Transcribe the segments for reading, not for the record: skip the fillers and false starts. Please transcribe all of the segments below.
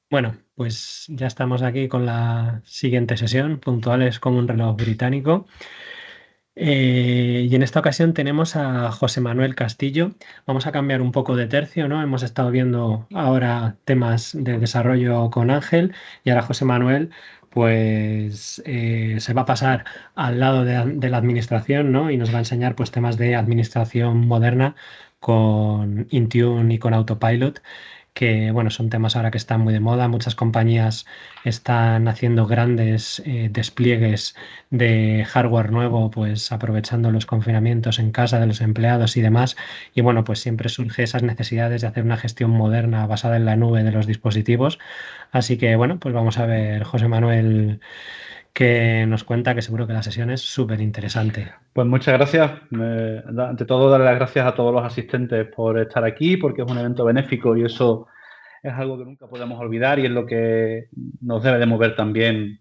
Bueno, pues ya estamos aquí con la siguiente sesión, puntuales como un reloj británico. Y en esta ocasión tenemos a José Manuel Castillo. Vamos a cambiar un poco de tercio, ¿no? Hemos estado viendo ahora temas de desarrollo con Ángel y ahora José Manuel, pues se va a pasar al lado de la administración, ¿no? Y nos va a enseñar pues temas de administración moderna con Intune y con Autopilot, que bueno, son temas ahora que están muy de moda. Muchas compañías están haciendo grandes despliegues de hardware nuevo, pues aprovechando los confinamientos en casa de los empleados y demás. Y bueno, pues siempre surge esas necesidades de hacer una gestión moderna basada en la nube de los dispositivos. Así que bueno, pues vamos a ver, José Manuel, que nos cuenta, que seguro que la sesión es súper interesante. Pues muchas gracias. Ante todo, darle las gracias a todos los asistentes por estar aquí, porque es un evento benéfico y eso es algo que nunca podemos olvidar y es lo que nos debe de mover también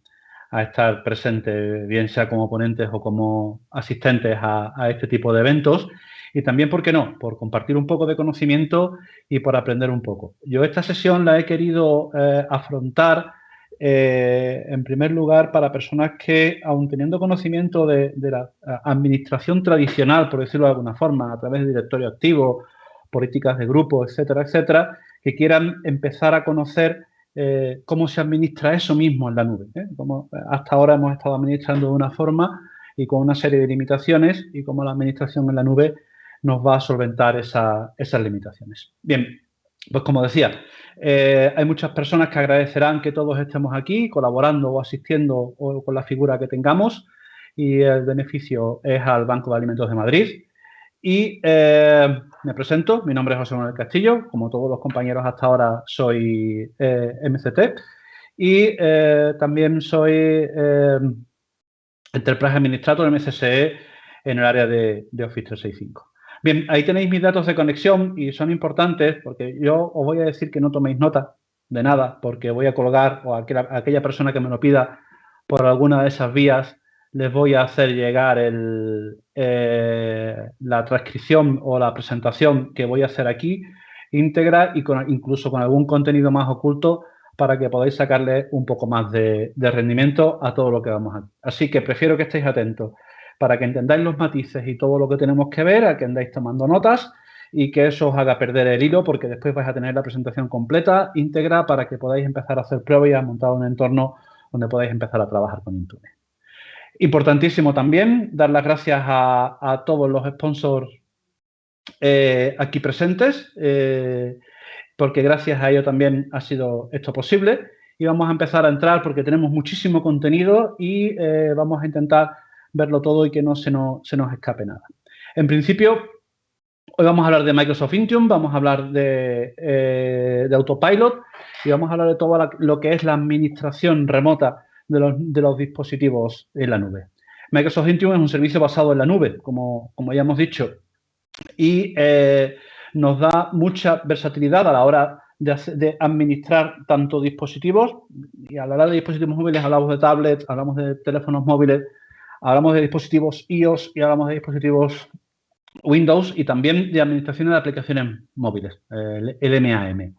a estar presentes, bien sea como ponentes o como asistentes a este tipo de eventos. Y también, ¿por qué no?, por compartir un poco de conocimiento y por aprender un poco. Yo esta sesión la he querido afrontar en primer lugar para personas que, aun teniendo conocimiento de la administración tradicional, por decirlo de alguna forma, a través de directorio activo, políticas de grupo, etcétera, etcétera, que quieran empezar a conocer cómo se administra eso mismo en la nube. Como hasta ahora hemos estado administrando de una forma y con una serie de limitaciones, y cómo la administración en la nube nos va a solventar esas limitaciones. Bien, pues como decía, hay muchas personas que agradecerán que todos estemos aquí colaborando o asistiendo o con la figura que tengamos, y el beneficio es al Banco de Alimentos de Madrid. Y me presento, mi nombre es José Manuel Castillo, como todos los compañeros hasta ahora soy MCT, y también soy Enterprise Administrator MCSE en el área de Office 365. Bien, ahí tenéis mis datos de conexión y son importantes porque yo os voy a decir que no toméis nota de nada, porque voy a colgar, o a aquella persona que me lo pida por alguna de esas vías, les voy a hacer llegar la transcripción o la presentación que voy a hacer aquí íntegra, y incluso con algún contenido más oculto, para que podáis sacarle un poco más de rendimiento a todo lo que vamos a hacer. Así que prefiero que estéis atentos para que entendáis los matices y todo lo que tenemos que ver, a que andáis tomando notas y que eso os haga perder el hilo, porque después vais a tener la presentación completa, íntegra, para que podáis empezar a hacer pruebas y a montar un entorno donde podáis empezar a trabajar con Intune. Importantísimo también dar las gracias a todos los sponsors aquí presentes, porque gracias a ello también ha sido esto posible. Y vamos a empezar a entrar porque tenemos muchísimo contenido y vamos a intentar verlo todo y que no se nos escape nada. En principio, hoy vamos a hablar de Microsoft Intune, vamos a hablar de Autopilot y vamos a hablar de todo lo que es la administración remota de los dispositivos en la nube. Microsoft Intune es un servicio basado en la nube, como ya hemos dicho, y nos da mucha versatilidad a la hora de administrar tanto dispositivos, y al hablar de dispositivos móviles hablamos de tablets, hablamos de teléfonos móviles, hablamos de dispositivos iOS y hablamos de dispositivos Windows, y también de administración de aplicaciones móviles, el MAM.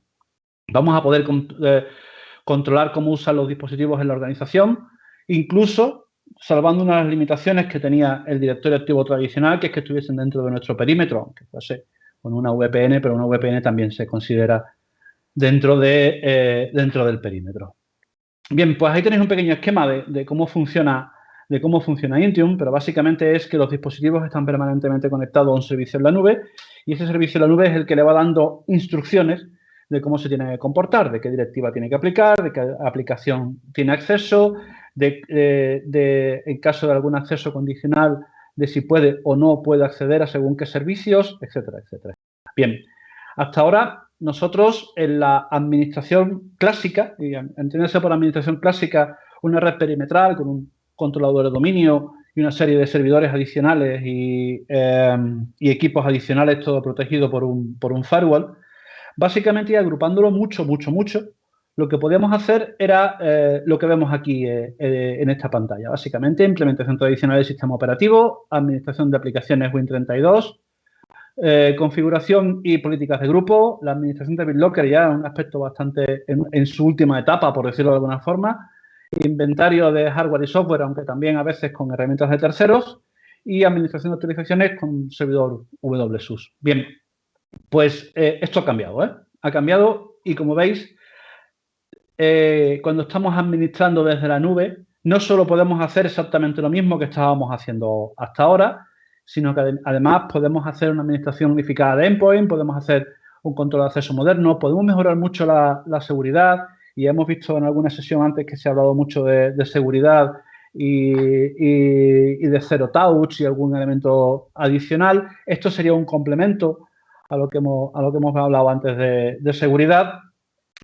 Vamos a poder controlar cómo usan los dispositivos en la organización, incluso salvando unas limitaciones que tenía el directorio activo tradicional, que es que estuviesen dentro de nuestro perímetro, aunque fuese con una VPN, pero una VPN también se considera dentro del perímetro. Bien, pues ahí tenéis un pequeño esquema de cómo funciona Intune, pero básicamente es que los dispositivos están permanentemente conectados a un servicio en la nube, y ese servicio en la nube es el que le va dando instrucciones de cómo se tiene que comportar, de qué directiva tiene que aplicar, de qué aplicación tiene acceso, en caso de algún acceso condicional, de si puede o no puede acceder a según qué servicios, etcétera, etcétera. Bien, hasta ahora nosotros en la administración clásica, y entenderse por administración clásica una red perimetral con un controlador de dominio y una serie de servidores adicionales y equipos adicionales, todo protegido por un firewall, básicamente, y agrupándolo mucho, lo que podíamos hacer era lo que vemos aquí en esta pantalla. Básicamente, implementación tradicional del sistema operativo, administración de aplicaciones Win32, configuración y políticas de grupo. La administración de BitLocker ya es un aspecto bastante en su última etapa, por decirlo de alguna forma. Inventario de hardware y software, aunque también a veces con herramientas de terceros. Y administración de actualizaciones con servidor WSUS. Bien, pues esto ha cambiado, ¿eh? Ha cambiado y como veis, cuando estamos administrando desde la nube, no solo podemos hacer exactamente lo mismo que estábamos haciendo hasta ahora, sino que además podemos hacer una administración unificada de endpoint, podemos hacer un control de acceso moderno, podemos mejorar mucho la seguridad y hemos visto en alguna sesión antes que se ha hablado mucho de seguridad y de Zero Touch y algún elemento adicional. Esto sería un complemento a lo que hemos hablado antes de seguridad.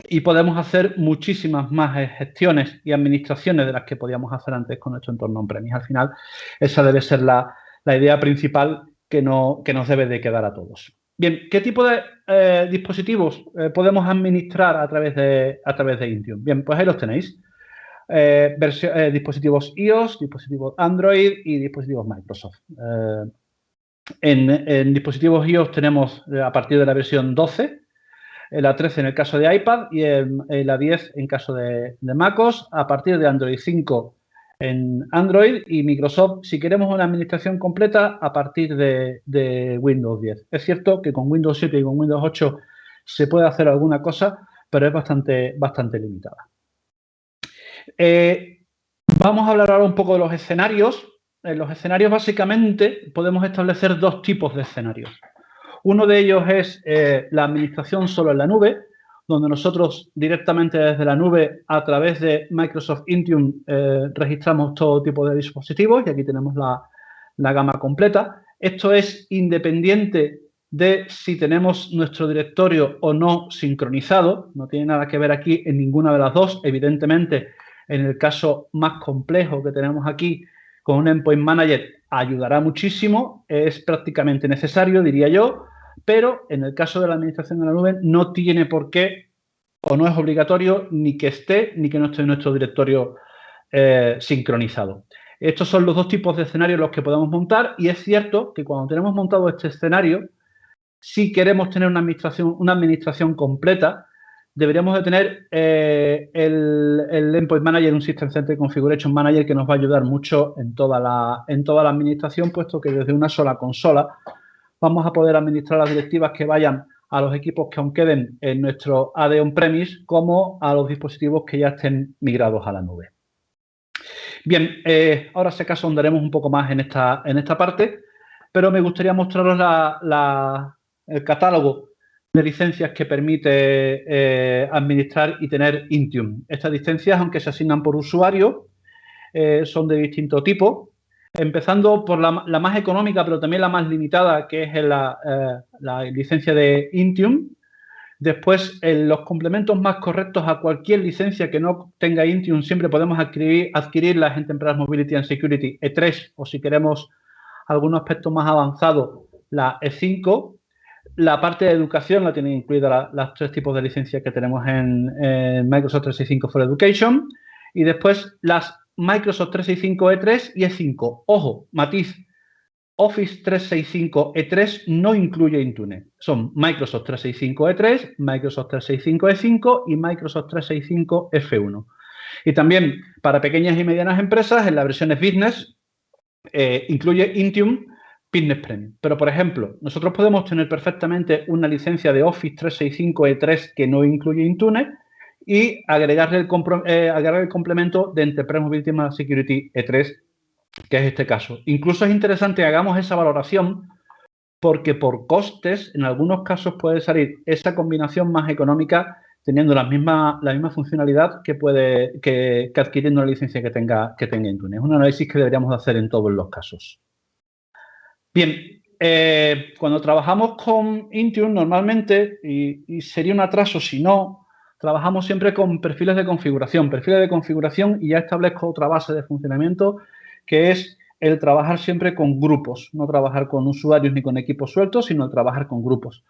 Y podemos hacer muchísimas más gestiones y administraciones de las que podíamos hacer antes con nuestro entorno on-premise. Al final, esa debe ser la idea principal que nos debe de quedar a todos. Bien, ¿qué tipo de dispositivos podemos administrar a través de Intune? Bien, pues ahí los tenéis. Dispositivos iOS, dispositivos Android y dispositivos Microsoft. En dispositivos iOS tenemos a partir de la versión 12, la 13 en el caso de iPad y la 10 en caso de MacOS, a partir de Android 5 en Android y Microsoft, si queremos una administración completa, a partir de Windows 10. Es cierto que con Windows 7 y con Windows 8 se puede hacer alguna cosa, pero es bastante limitada. Vamos a hablar ahora un poco de los escenarios. En los escenarios, básicamente, podemos establecer dos tipos de escenarios. Uno de ellos es la administración solo en la nube, donde nosotros directamente desde la nube, a través de Microsoft Intune, registramos todo tipo de dispositivos y aquí tenemos la gama completa. Esto es independiente de si tenemos nuestro directorio o no sincronizado. No tiene nada que ver aquí en ninguna de las dos. Evidentemente, en el caso más complejo que tenemos aquí, con un Endpoint Manager ayudará muchísimo, es prácticamente necesario, diría yo, pero en el caso de la administración de la nube no tiene por qué o no es obligatorio ni que esté ni que no esté en nuestro directorio sincronizado. Estos son los dos tipos de escenarios los que podemos montar y es cierto que cuando tenemos montado este escenario, si queremos tener una administración completa, deberíamos de tener el Endpoint Manager, un System Center Configuration Manager que nos va a ayudar mucho en toda la administración, puesto que desde una sola consola vamos a poder administrar las directivas que vayan a los equipos que aún queden en nuestro AD on-premise como a los dispositivos que ya estén migrados a la nube. Bien, ahora si acaso ahondaremos un poco más en esta parte, pero me gustaría mostraros el catálogo de licencias que permite administrar y tener Intune. Estas licencias, aunque se asignan por usuario, son de distinto tipo, empezando por la más económica, pero también la más limitada, que es la licencia de Intune. Después, los complementos más correctos a cualquier licencia que no tenga Intune, siempre podemos adquirirlas en Enterprise Mobility and Security E3, o si queremos algún aspecto más avanzado, la E5. La parte de educación la tienen incluida las tres tipos de licencias que tenemos en Microsoft 365 for Education. Y después las Microsoft 365 E3 y E5. Ojo, matiz, Office 365 E3 no incluye Intune. Son Microsoft 365 E3, Microsoft 365 E5 y Microsoft 365 F1. Y también para pequeñas y medianas empresas, en las versiones Business, incluye Intune Business Premium. Pero, por ejemplo, nosotros podemos tener perfectamente una licencia de Office 365 E3 que no incluye Intune y agregarle el complemento de Enterprise Mobility and Security E3, que es este caso. Incluso es interesante que hagamos esa valoración porque por costes, en algunos casos puede salir esa combinación más económica teniendo la misma funcionalidad que adquiriendo una licencia que tenga Intune. Es un análisis que deberíamos hacer en todos los casos. Bien, cuando trabajamos con Intune normalmente, y sería un atraso si no, trabajamos siempre con perfiles de configuración y ya establezco otra base de funcionamiento que es el trabajar siempre con grupos, no trabajar con usuarios ni con equipos sueltos, sino el trabajar con grupos.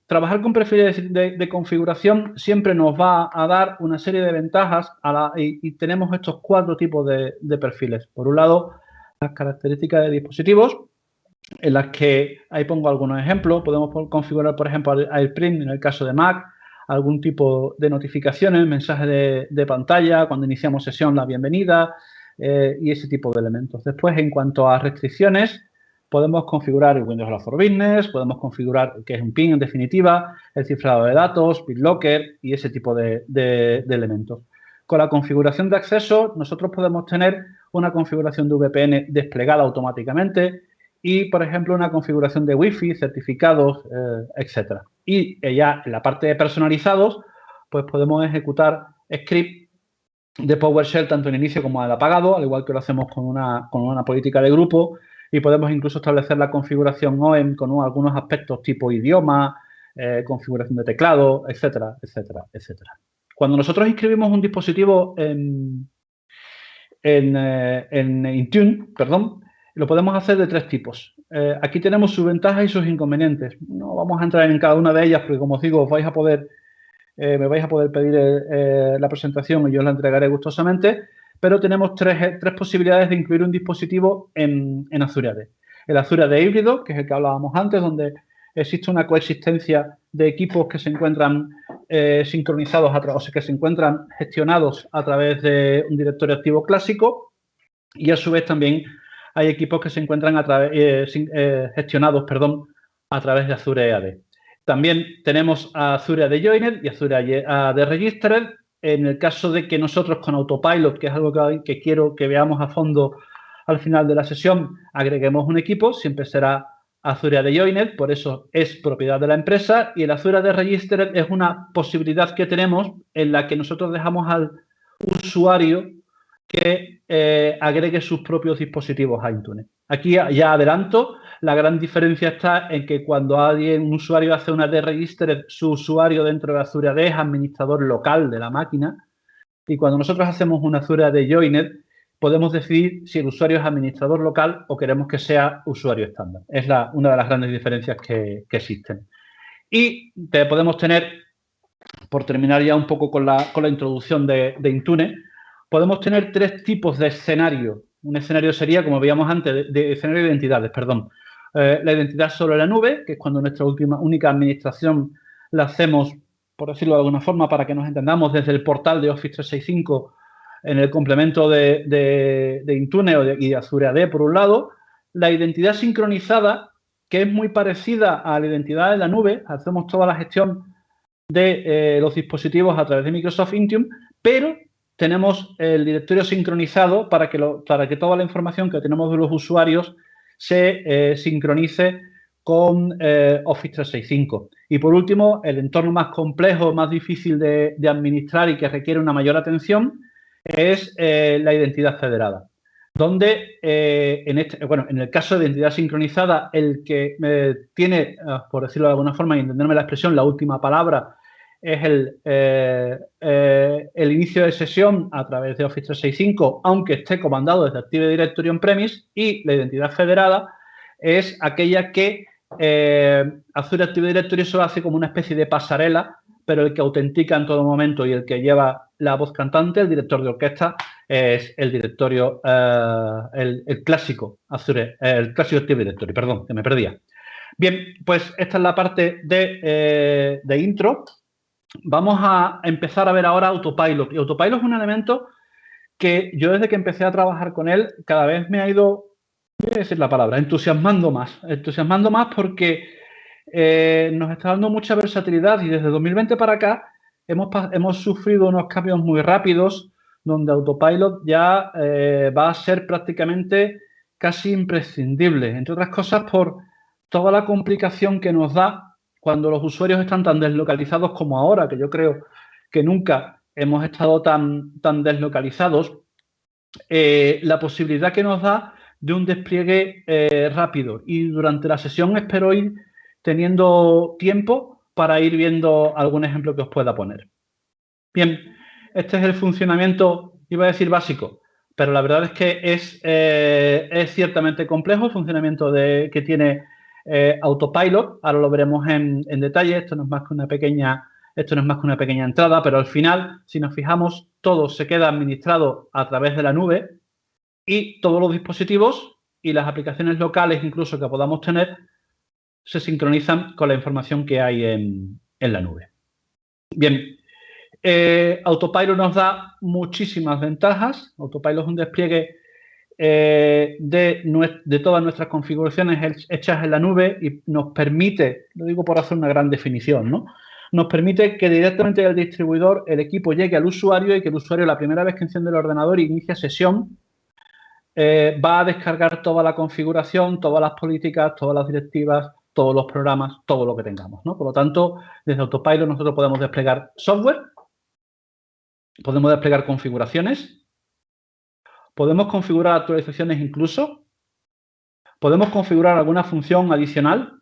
Trabajar con perfiles de configuración siempre nos va a dar una serie de ventajas y tenemos estos cuatro tipos de perfiles. Por un lado, las características de dispositivos, en las que, ahí pongo algunos ejemplos, podemos configurar, por ejemplo, AirPrint en el caso de Mac, algún tipo de notificaciones, mensajes de pantalla, cuando iniciamos sesión, la bienvenida y ese tipo de elementos. Después, en cuanto a restricciones, podemos configurar el Windows Hello for Business, podemos configurar, que es un PIN en definitiva, el cifrado de datos, BitLocker y ese tipo de elementos. Con la configuración de acceso, nosotros podemos tener una configuración de VPN desplegada automáticamente y, por ejemplo, una configuración de Wi-Fi, certificados, etcétera. Y ya en la parte de personalizados, pues podemos ejecutar script de PowerShell tanto en inicio como en apagado, al igual que lo hacemos con una política de grupo, y podemos incluso establecer la configuración OEM con algunos aspectos tipo idioma, configuración de teclado, etcétera, etcétera, etcétera. Cuando nosotros inscribimos un dispositivo en Intune, perdón, lo podemos hacer de 3 tipos. Aquí tenemos sus ventajas y sus inconvenientes. No vamos a entrar en cada una de ellas porque, como os digo, me vais a poder pedir la presentación y yo os la entregaré gustosamente, pero tenemos tres posibilidades de incluir un dispositivo en Azure AD. El Azure AD híbrido, que es el que hablábamos antes, donde existe una coexistencia de equipos que se encuentran sincronizados, o sea, que se encuentran gestionados a través de un directorio activo clásico, y a su vez también hay equipos que se encuentran gestionados, a través de Azure AD. También tenemos a Azure AD Joiner y Azure AD Registered. En el caso de que nosotros con Autopilot, que es algo que quiero que veamos a fondo al final de la sesión, agreguemos un equipo, siempre será Azure AD Joiner, por eso es propiedad de la empresa, y el Azure AD Registered es una posibilidad que tenemos en la que nosotros dejamos al usuario que agregue sus propios dispositivos a Intune. Aquí ya adelanto, la gran diferencia está en que cuando un usuario hace una AD Registered, su usuario dentro de Azure AD es administrador local de la máquina, y cuando nosotros hacemos una Azure AD Joiner, podemos decidir si el usuario es administrador local o queremos que sea usuario estándar. Es una de las grandes diferencias que existen. Y podemos tener, por terminar ya un poco con la introducción de Intune, podemos tener 3 tipos de escenario. Un escenario sería, como veíamos antes, de escenario de identidades, perdón. La identidad sobre la nube, que es cuando nuestra única administración la hacemos, por decirlo de alguna forma, para que nos entendamos, desde el portal de Office 365 en el complemento de Intune y de Azure AD, por un lado. La identidad sincronizada, que es muy parecida a la identidad en la nube. Hacemos toda la gestión de los dispositivos a través de Microsoft Intune, pero tenemos el directorio sincronizado para que toda la información que tenemos de los usuarios se sincronice con Office 365. Y por último, el entorno más complejo, más difícil de administrar y que requiere una mayor atención es la identidad federada, donde en el caso de identidad sincronizada, el que tiene, por decirlo de alguna forma y entenderme la expresión, la última palabra es el inicio de sesión a través de Office 365, aunque esté comandado desde Active Directory on-premise, y la identidad federada es aquella que Azure Active Directory solo hace como una especie de pasarela, pero el que autentica en todo momento y el que lleva la voz cantante, el director de orquesta, es el directorio, el clásico Azure, el clásico Active Directory, perdón, que me perdía. Bien, pues esta es la parte de intro. Vamos a empezar a ver ahora Autopilot. Y Autopilot es un elemento que yo desde que empecé a trabajar con él, cada vez me ha ido, voy a decir la palabra, entusiasmando más porque nos está dando mucha versatilidad y desde 2020 para acá hemos sufrido unos cambios muy rápidos donde Autopilot ya va a ser prácticamente casi imprescindible, entre otras cosas por toda la complicación que nos da cuando los usuarios están tan deslocalizados como ahora, que yo creo que nunca hemos estado tan deslocalizados, la posibilidad que nos da de un despliegue rápido. Y durante la sesión espero ir teniendo tiempo para ir viendo algún ejemplo que os pueda poner. Bien, este es el funcionamiento, iba a decir básico, pero la verdad es que es ciertamente complejo el funcionamiento que tiene Autopilot. Ahora lo veremos en detalle. Esto no es más que una pequeña entrada, pero al final, si nos fijamos, todo se queda administrado a través de la nube y todos los dispositivos y las aplicaciones locales incluso que podamos tener se sincronizan con la información que hay en la nube. Bien, Autopilot nos da muchísimas ventajas. Autopilot es un despliegue de todas nuestras configuraciones hechas en la nube y nos permite, lo digo por hacer una gran definición, ¿no? Nos permite que directamente del distribuidor el equipo llegue al usuario y que el usuario, la primera vez que enciende el ordenador e inicia sesión, va a descargar toda la configuración, todas las políticas, todas las directivas, todos los programas, todo lo que tengamos, ¿no? Por lo tanto, desde Autopilot nosotros podemos desplegar software, podemos desplegar configuraciones, podemos configurar actualizaciones incluso, podemos configurar alguna función adicional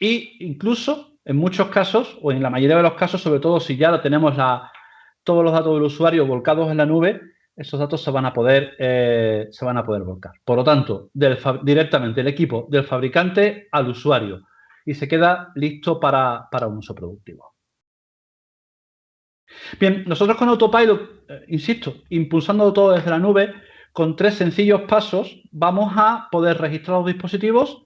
e incluso, en muchos casos, o en la mayoría de los casos, sobre todo si ya tenemos todos los datos del usuario volcados en la nube, esos datos se van a poder volcar. Por lo tanto, directamente el equipo del fabricante al usuario y se queda listo para un uso productivo. Bien, nosotros con Autopilot, insisto, impulsando todo desde la nube, con 3 sencillos pasos vamos a poder registrar los dispositivos,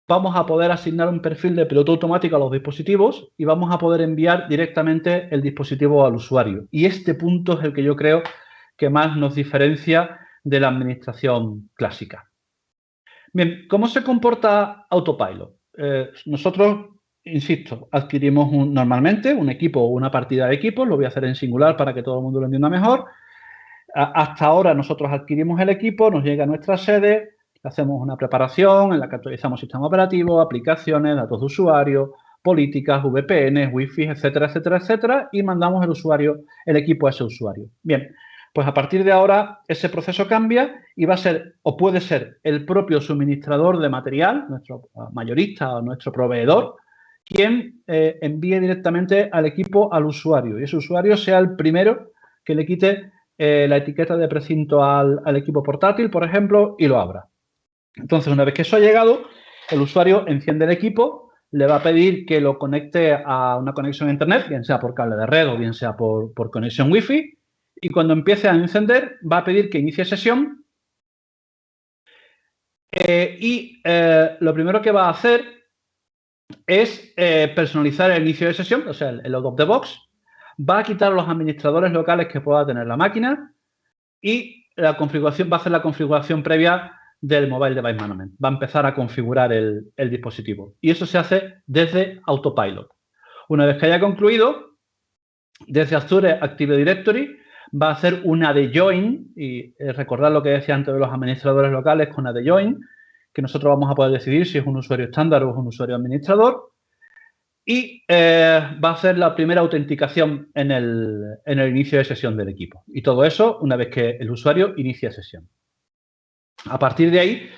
vamos a poder asignar un perfil de piloto automático a los dispositivos y vamos a poder enviar directamente el dispositivo al usuario. Y este punto es el que yo creo que más nos diferencia de la administración clásica. Bien, ¿cómo se comporta Autopilot? Nosotros, insisto, adquirimos normalmente un equipo o una partida de equipos, lo voy a hacer en singular para que todo el mundo lo entienda mejor. Hasta ahora nosotros adquirimos el equipo, nos llega a nuestra sede, hacemos una preparación en la que actualizamos sistema operativo, aplicaciones, datos de usuario, políticas, VPNs, Wi-Fi, etcétera, etcétera, etcétera, y mandamos el equipo a ese usuario. Bien, pues a partir de ahora ese proceso cambia y va a ser, o puede ser, el propio suministrador de material, nuestro mayorista o nuestro proveedor, quien envíe directamente al equipo al usuario y ese usuario sea el primero que le quite la etiqueta de precinto al equipo portátil, por ejemplo, y lo abra. Entonces, una vez que eso ha llegado, el usuario enciende el equipo, le va a pedir que lo conecte a una conexión a Internet, bien sea por cable de red o bien sea por conexión Wi-Fi, y cuando empiece a encender, va a pedir que inicie sesión lo primero que va a hacer es personalizar el inicio de sesión, o sea, el out of the box, va a quitar los administradores locales que pueda tener la máquina y va a hacer la configuración previa del Mobile Device Management. Va a empezar a configurar el dispositivo. Y eso se hace desde Autopilot. Una vez que haya concluido, desde Azure Active Directory va a hacer una AD Join y recordar lo que decía antes de los administradores locales con AD Join, que nosotros vamos a poder decidir si es un usuario estándar o es un usuario administrador. Y va a hacer la primera autenticación en el inicio de sesión del equipo. Y todo eso una vez que el usuario inicia sesión. A partir de ahí,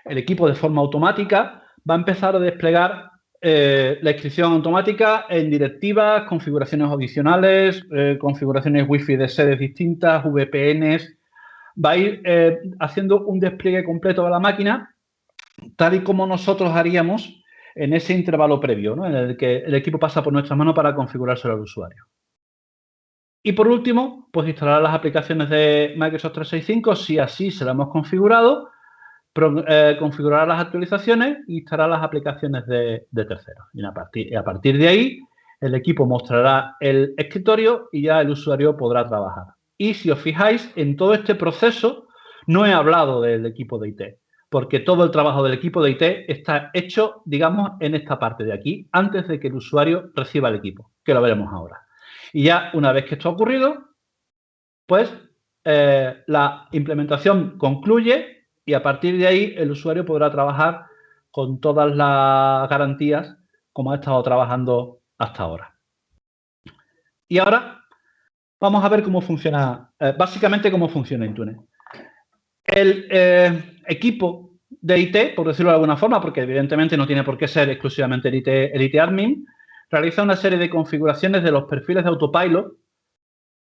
el equipo de forma automática va a empezar a desplegar la inscripción automática en directivas, configuraciones adicionales, configuraciones Wi-Fi de sedes distintas, VPNs. Va a ir haciendo un despliegue completo de la máquina, tal y como nosotros haríamos en ese intervalo previo, ¿no? En el que el equipo pasa por nuestras manos para configurárselo al usuario. Y por último, pues instalar las aplicaciones de Microsoft 365, si así se lo hemos configurado, configurar las actualizaciones e instalar las aplicaciones de terceros. Y a partir de ahí, el equipo mostrará el escritorio y ya el usuario podrá trabajar. Y si os fijáis, en todo este proceso no he hablado del equipo de IT, porque todo el trabajo del equipo de IT está hecho, digamos, en esta parte de aquí, antes de que el usuario reciba el equipo, que lo veremos ahora. Y ya una vez que esto ha ocurrido, pues la implementación concluye y a partir de ahí el usuario podrá trabajar con todas las garantías como ha estado trabajando hasta ahora. Y ahora vamos a ver cómo funciona, básicamente cómo funciona Intune. El equipo de IT, por decirlo de alguna forma, porque evidentemente no tiene por qué ser exclusivamente el IT Admin, realiza una serie de configuraciones de los perfiles de Autopilot,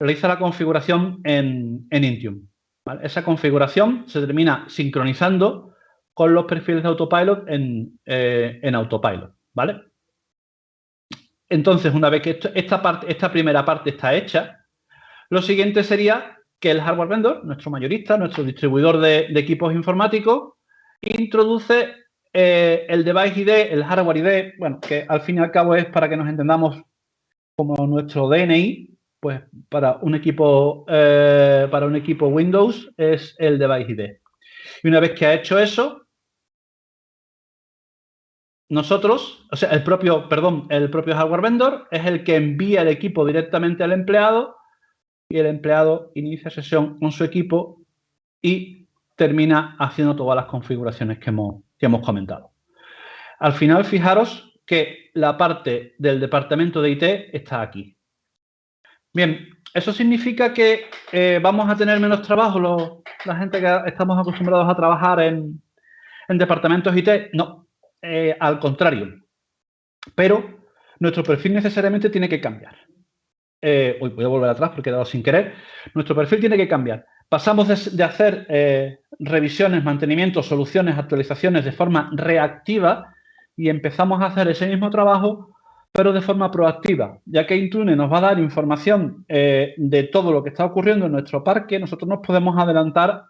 realiza la configuración en Intune. ¿Vale? Esa configuración se termina sincronizando con los perfiles de Autopilot en Autopilot. ¿Vale? Entonces, una vez que esta primera parte está hecha, lo siguiente sería que el hardware vendor, nuestro mayorista, nuestro distribuidor de equipos informáticos, introduce el device ID, el hardware ID, bueno, que al fin y al cabo es, para que nos entendamos, como nuestro DNI, pues para un equipo Windows es el device ID. Y una vez que ha hecho eso, nosotros, o sea, el propio hardware vendor es el que envía el equipo directamente al empleado y el empleado inicia sesión con su equipo y termina haciendo todas las configuraciones que hemos comentado. Al final, fijaros que la parte del departamento de IT está aquí. Bien, ¿eso significa que vamos a tener menos trabajo la gente que estamos acostumbrados a trabajar en departamentos IT? No, al contrario. Pero nuestro perfil necesariamente tiene que cambiar. Voy a volver atrás porque he dado sin querer. Nuestro perfil tiene que cambiar. Pasamos de hacer revisiones, mantenimientos, soluciones, actualizaciones de forma reactiva y empezamos a hacer ese mismo trabajo, pero de forma proactiva. Ya que Intune nos va a dar información de todo lo que está ocurriendo en nuestro parque, nosotros nos podemos adelantar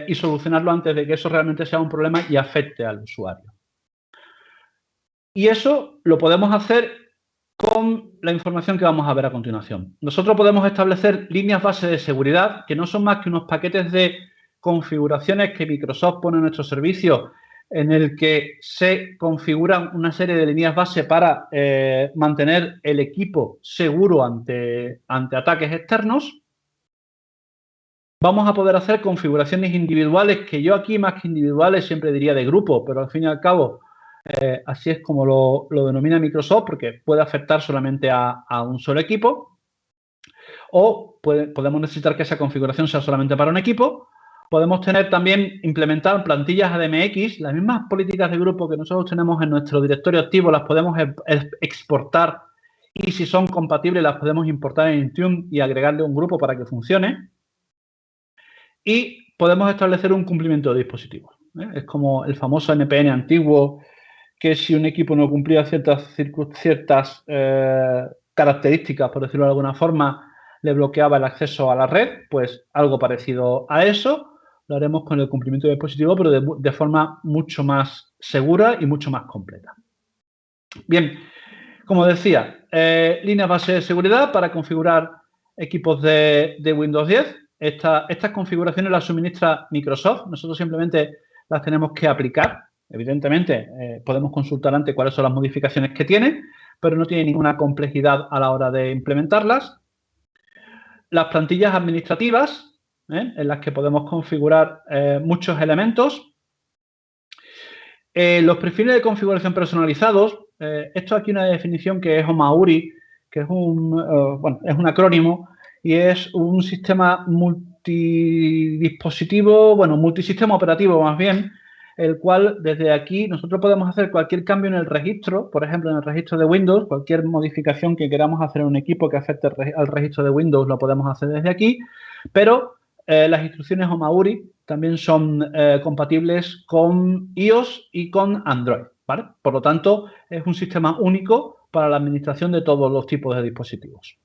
y solucionarlo antes de que eso realmente sea un problema y afecte al usuario. Y eso lo podemos hacer con la información que vamos a ver a continuación. Nosotros podemos establecer líneas base de seguridad, que no son más que unos paquetes de configuraciones que Microsoft pone en nuestro servicio, en el que se configuran una serie de líneas base para mantener el equipo seguro ante ataques externos. Vamos a poder hacer configuraciones individuales, que yo aquí más que individuales siempre diría de grupo, pero al fin y al cabo así es como lo denomina Microsoft, porque puede afectar solamente a un solo equipo. O podemos necesitar que esa configuración sea solamente para un equipo. Podemos tener también, implementar plantillas ADMX, las mismas políticas de grupo que nosotros tenemos en nuestro directorio activo, las podemos exportar y si son compatibles las podemos importar en Intune y agregarle un grupo para que funcione. Y podemos establecer un cumplimiento de dispositivos. Es como el famoso NPN antiguo, que si un equipo no cumplía ciertas características, por decirlo de alguna forma, le bloqueaba el acceso a la red, pues algo parecido a eso lo haremos con el cumplimiento de dispositivo, pero de forma mucho más segura y mucho más completa. Bien, como decía, líneas base de seguridad para configurar equipos de Windows 10. Estas configuraciones las suministra Microsoft. Nosotros simplemente las tenemos que aplicar. Evidentemente, podemos consultar antes cuáles son las modificaciones que tiene, pero no tiene ninguna complejidad a la hora de implementarlas. Las plantillas administrativas, en las que podemos configurar muchos elementos. Los perfiles de configuración personalizados. Esto aquí una definición que es OMAURI, que es un acrónimo y es un sistema multisistema operativo más bien, el cual desde aquí nosotros podemos hacer cualquier cambio en el registro, por ejemplo en el registro de Windows, cualquier modificación que queramos hacer en un equipo que afecte al registro de Windows lo podemos hacer desde aquí, pero las instrucciones OMAURI también son compatibles con iOS y con Android, ¿vale? Por lo tanto, es un sistema único para la administración de todos los tipos de dispositivos.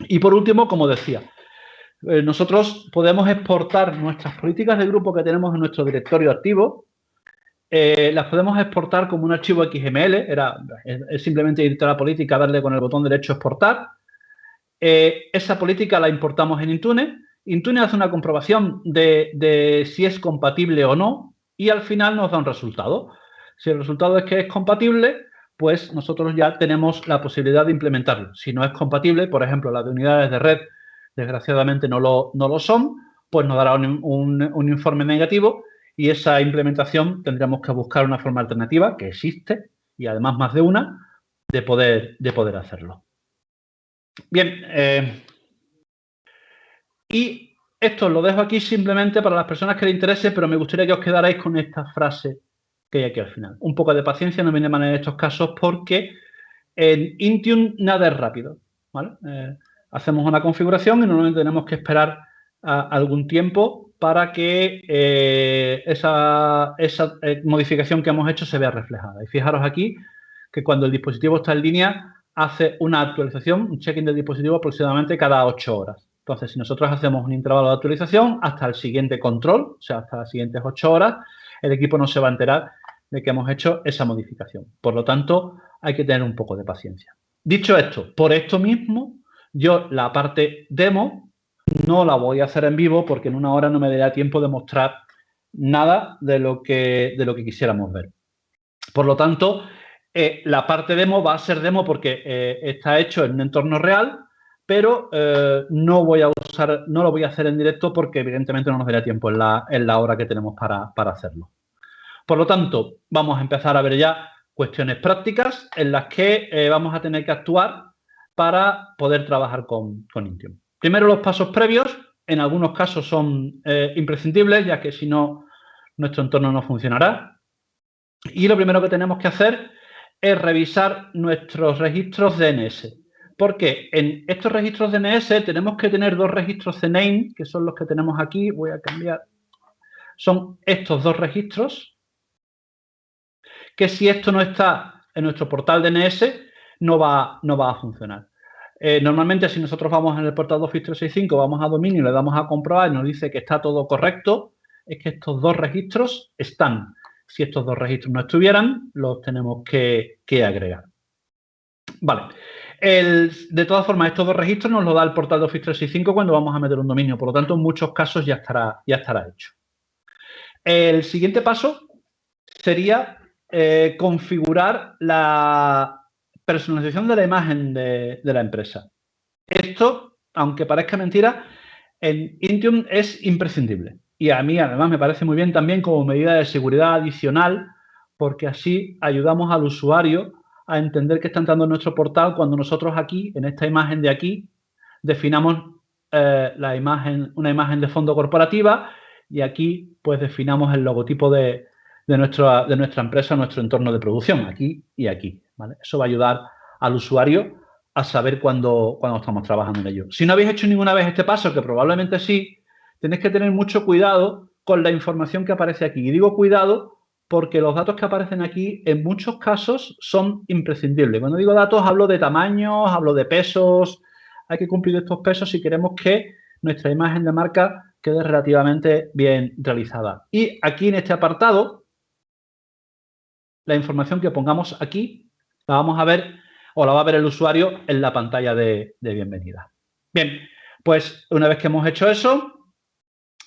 Y por último, como decía, nosotros podemos exportar nuestras políticas de grupo que tenemos en nuestro directorio activo, las podemos exportar como un archivo XML, es simplemente irte a la política, darle con el botón derecho exportar. Esa política la importamos en Intune. Intune hace una comprobación de si es compatible o no y al final nos da un resultado. Si el resultado es que es compatible, pues nosotros ya tenemos la posibilidad de implementarlo. Si no es compatible, por ejemplo, las de unidades de red desgraciadamente no lo son, pues nos dará un informe negativo y esa implementación tendremos que buscar una forma alternativa que existe y además más de una de poder hacerlo. Bien, y esto lo dejo aquí simplemente para las personas que les interese, pero me gustaría que os quedarais con esta frase que hay aquí al final. Un poco de paciencia no viene mal en estos casos porque en Intune nada es rápido, ¿vale? Hacemos una configuración y normalmente tenemos que esperar algún tiempo para que esa modificación que hemos hecho se vea reflejada. Y fijaros aquí que cuando el dispositivo está en línea hace una actualización, un check-in del dispositivo aproximadamente cada 8 horas. Entonces, si nosotros hacemos un intervalo de actualización hasta el siguiente control, o sea, hasta las siguientes 8 horas, el equipo no se va a enterar de que hemos hecho esa modificación. Por lo tanto, hay que tener un poco de paciencia. Dicho esto, por esto mismo, yo la parte demo no la voy a hacer en vivo porque en una hora no me daría tiempo de mostrar nada de lo que quisiéramos ver. Por lo tanto, la parte demo va a ser demo porque está hecho en un entorno real, pero no lo voy a hacer en directo porque evidentemente no nos daría tiempo en la hora que tenemos para hacerlo. Por lo tanto, vamos a empezar a ver ya cuestiones prácticas en las que vamos a tener que actuar para poder trabajar con Intune. Primero, los pasos previos, en algunos casos son imprescindibles, ya que si no, nuestro entorno no funcionará. Y lo primero que tenemos que hacer es revisar nuestros registros DNS. Porque en estos registros DNS tenemos que tener dos registros CNAME, que son los que tenemos aquí. Voy a cambiar. Son estos dos registros, que si esto no está en nuestro portal DNS, no va a funcionar. Normalmente, si nosotros vamos en el portal de Office 365, vamos a dominio, le damos a comprobar y nos dice que está todo correcto, es que estos dos registros están. Si estos dos registros no estuvieran, los tenemos que agregar. Vale. De todas formas, estos dos registros nos los da el portal de Office 365 cuando vamos a meter un dominio. Por lo tanto, en muchos casos ya estará hecho. El siguiente paso sería configurar la personalización de la imagen de la empresa. Esto, aunque parezca mentira, en Intune es imprescindible. Y a mí, además, me parece muy bien también como medida de seguridad adicional, porque así ayudamos al usuario a entender que está entrando en nuestro portal cuando nosotros aquí, en esta imagen de aquí, definamos una imagen de fondo corporativa y aquí, pues, definamos el logotipo de nuestra empresa, nuestro entorno de producción, aquí y aquí, ¿vale? Eso va a ayudar al usuario a saber cuando estamos trabajando en ello. Si no habéis hecho ninguna vez este paso, que probablemente sí, tenéis que tener mucho cuidado con la información que aparece aquí. Y digo cuidado porque los datos que aparecen aquí en muchos casos son imprescindibles. Cuando digo datos hablo de tamaños, hablo de pesos. Hay que cumplir estos pesos si queremos que nuestra imagen de marca quede relativamente bien realizada. Y aquí en este apartado, la información que pongamos aquí la vamos a ver o la va a ver el usuario en la pantalla de bienvenida. Bien, pues una vez que hemos hecho eso,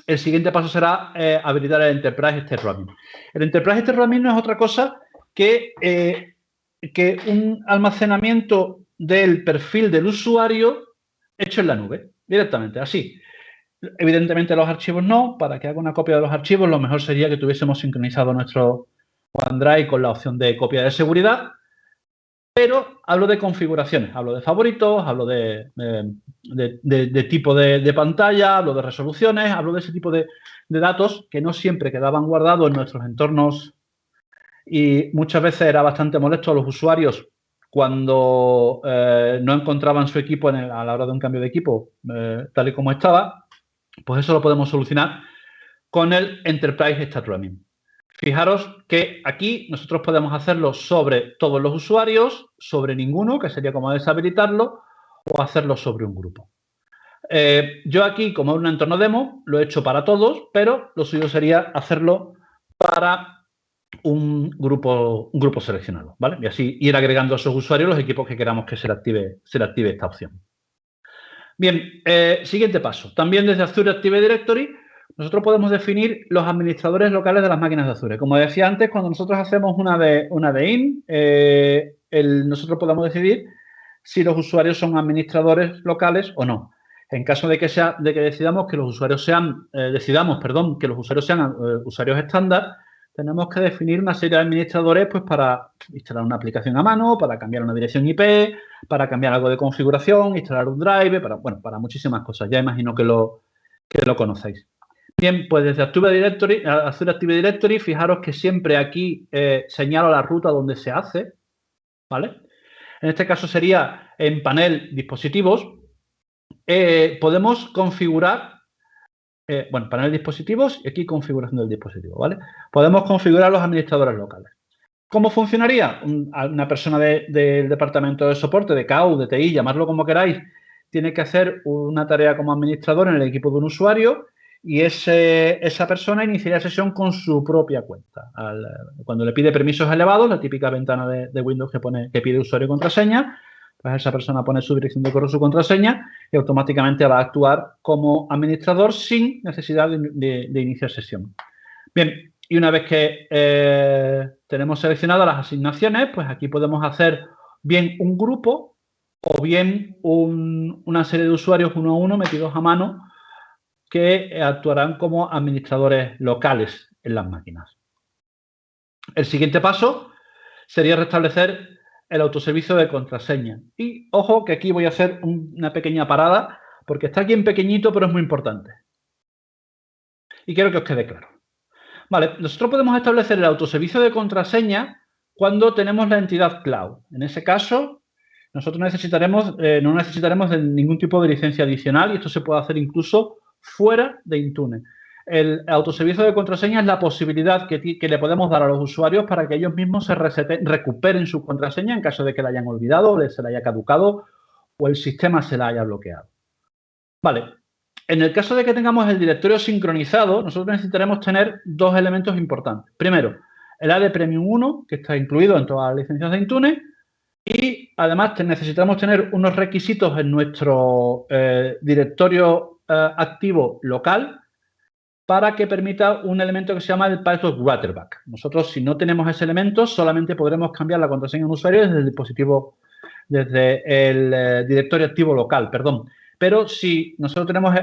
el siguiente paso será habilitar el Enterprise State Roaming. El Enterprise State Roaming no es otra cosa que un almacenamiento del perfil del usuario hecho en la nube, directamente, así. Evidentemente los archivos no. Para que haga una copia de los archivos, lo mejor sería que tuviésemos sincronizado nuestro OneDrive con la opción de copia de seguridad. Pero hablo de configuraciones, hablo de favoritos, hablo de tipo de pantalla, hablo de resoluciones, hablo de ese tipo de datos que no siempre quedaban guardados en nuestros entornos y muchas veces era bastante molesto a los usuarios cuando no encontraban su equipo a la hora de un cambio de equipo tal y como estaba. Pues eso lo podemos solucionar con el Enterprise State Roaming. Fijaros que aquí nosotros podemos hacerlo sobre todos los usuarios, sobre ninguno, que sería como deshabilitarlo, o hacerlo sobre un grupo. Yo aquí, como es un entorno demo, lo he hecho para todos, pero lo suyo sería hacerlo para un grupo seleccionado, ¿vale? Y así ir agregando a esos usuarios los equipos que queramos que se le active esta opción. Bien, siguiente paso. También desde Azure Active Directory nosotros podemos definir los administradores locales de las máquinas de Azure. Como decía antes, cuando nosotros hacemos una de IN, nosotros podemos decidir si los usuarios son administradores locales o no. En caso de que decidamos que los usuarios sean, usuarios estándar, tenemos que definir una serie de administradores pues para instalar una aplicación a mano, para cambiar una dirección IP, para cambiar algo de configuración, instalar un drive, para muchísimas cosas. Ya imagino que lo conocéis. Bien, pues desde Azure Active Directory, fijaros que siempre aquí señalo la ruta donde se hace, ¿vale? En este caso sería en panel dispositivos. Podemos configurar, panel dispositivos y aquí configuración del dispositivo, ¿vale? Podemos configurar los administradores locales. ¿Cómo funcionaría? Una persona del departamento de soporte, de CAU, de TI, llamarlo como queráis, tiene que hacer una tarea como administrador en el equipo de un usuario y esa persona iniciaría sesión con su propia cuenta. Cuando le pide permisos elevados, la típica ventana de Windows que pide usuario y contraseña, pues esa persona pone su dirección de correo, su contraseña y automáticamente va a actuar como administrador sin necesidad de iniciar sesión. Bien, y una vez que tenemos seleccionadas las asignaciones, pues aquí podemos hacer bien un grupo o bien una serie de usuarios uno a uno metidos a mano que actuarán como administradores locales en las máquinas. El siguiente paso sería restablecer el autoservicio de contraseña. Y ojo que aquí voy a hacer una pequeña parada porque está aquí en pequeñito, pero es muy importante. Y quiero que os quede claro. Vale, nosotros podemos establecer el autoservicio de contraseña cuando tenemos la entidad cloud. En ese caso, nosotros no necesitaremos de ningún tipo de licencia adicional y esto se puede hacer incluso fuera de Intune. El autoservicio de contraseña es la posibilidad que le podemos dar a los usuarios para que ellos mismos recuperen su contraseña en caso de que la hayan olvidado, se la haya caducado o el sistema se la haya bloqueado. Vale, en el caso de que tengamos el directorio sincronizado, nosotros necesitaremos tener dos elementos importantes. Primero, el AD Premium 1, que está incluido en todas las licencias de Intune, y además necesitamos tener unos requisitos en nuestro directorio activo local para que permita un elemento que se llama el password waterback. Nosotros, si no tenemos ese elemento, solamente podremos cambiar la contraseña de un usuario desde el dispositivo, desde el directorio activo local, perdón. Pero si nosotros tenemos